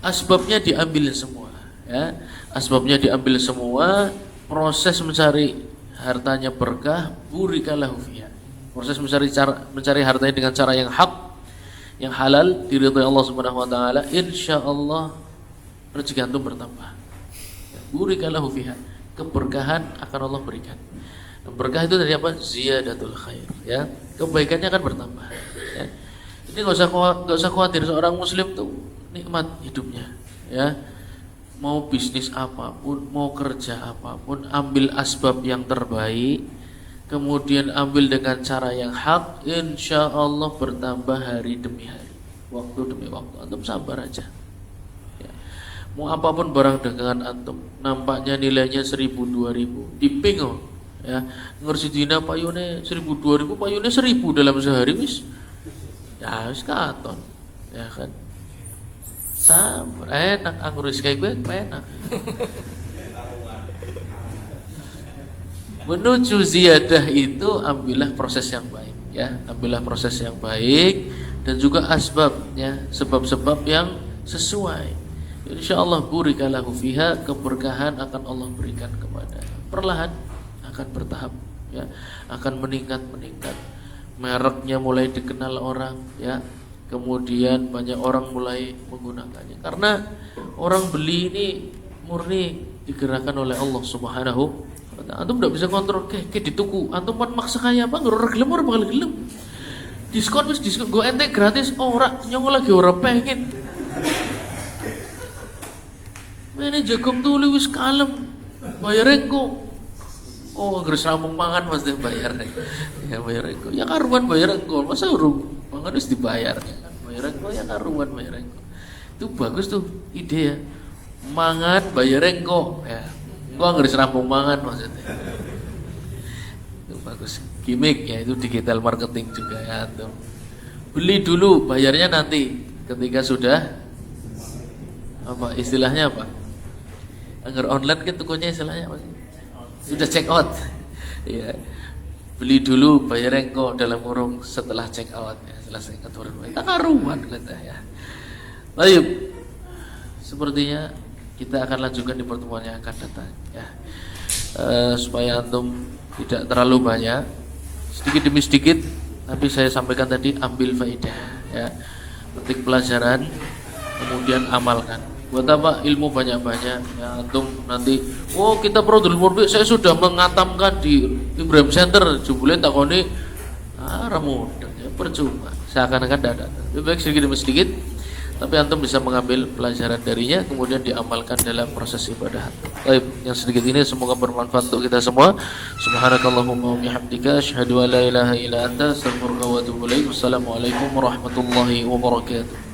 asbabnya diambil semua, ya. Asbabnya diambil semua, proses mencari hartanya berkah, burikalahu fiha. Proses mencari hartanya dengan cara yang hak, yang halal, diridhai Allah Subhanahu wa taala, insyaallah rezeki antum bertambah. Burikalahu fiha, keberkahan akan Allah berikan. Berkah itu dari apa? Ziyadatul khair, ya. Kebaikannya akan bertambah, ya. Ini enggak usah khawatir, seorang muslim tuh nikmat hidupnya, ya. Mau bisnis apapun, mau kerja apapun, ambil asbab yang terbaik, kemudian ambil dengan cara yang hak, insyaallah bertambah hari demi hari, waktu demi waktu. Antum sabar aja. Mau apapun barang dagangan antum, nampaknya nilainya 1.000 2.000, dipingo, ya, ngurusi dina payune 1.000 2.000, payune 1.000 dalam sehari wis, ya wis katon, ya kan. Sabar, enak ngurus kayak gue, enak. Menuju ziyadah itu ambillah proses yang baik, ya, ambillah proses yang baik dan juga asbabnya, sebab-sebab yang sesuai. InsyaAllah burikalahu fiha, keberkahan akan Allah berikan kepada. Perlahan akan bertahap, ya, akan meningkat. Mereknya mulai dikenal orang, ya. Kemudian banyak orang mulai menggunakannya. Karena orang beli ini murni digerakkan oleh Allah Subhanahu wa taala. Antum tidak bisa kontrol ke di tuku. Antum pan maksa kaya apa nggak gelem ora bakal gelem. Diskon gue ente gratis ora nyong lagi ora pengen. Ini jagung tuli wis kalem, bayarin kok. Oh, ngurus rampung mangan mas deh bayar deh. Ya bayarin kok. Ya karuan bayarin kok. Masa urung mangan harus dibayar ya kan? Bayarin kok ya karuan bayarin kok. Itu bagus tuh ide ya. Mangan bayarin kok. Ya, gua ngurus rampung mangan maksudnya. Itu bagus. Gimmick ya, itu digital marketing juga ya tuh. Beli dulu, bayarnya nanti. ketika sudah apa istilahnya apa? Agar online kan tokonya istilahnya apa sih? Sudah check out. Ya. Beli dulu bayar engkau dalam kurung setelah check out ya, selesai aturan kita karuan kata ya. Baik. Sepertinya kita akan lanjutkan di pertemuan yang akan datang ya. Supaya antum tidak terlalu banyak, sedikit demi sedikit, tapi saya sampaikan tadi ambil faedah ya. Petik pelajaran kemudian amalkan. Buat apa ilmu banyak-banyak ya, antum nanti kita Produl Murbik saya sudah mengatamkan di Ibrahim Center jebule takoni ramu ya, percuma seakan-akan tidak ada. Lebih baik sedikit demi sedikit, tapi antum bisa mengambil pelajaran darinya kemudian diamalkan dalam proses ibadah. Baik, yang sedikit ini semoga bermanfaat untuk kita semua. Subhanakallahumma wa bihamdika asyhadu an la ilaha illa anta astaghfiruka wa atubu ilaik. Wassalamualaikum warahmatullahi wabarakatuh.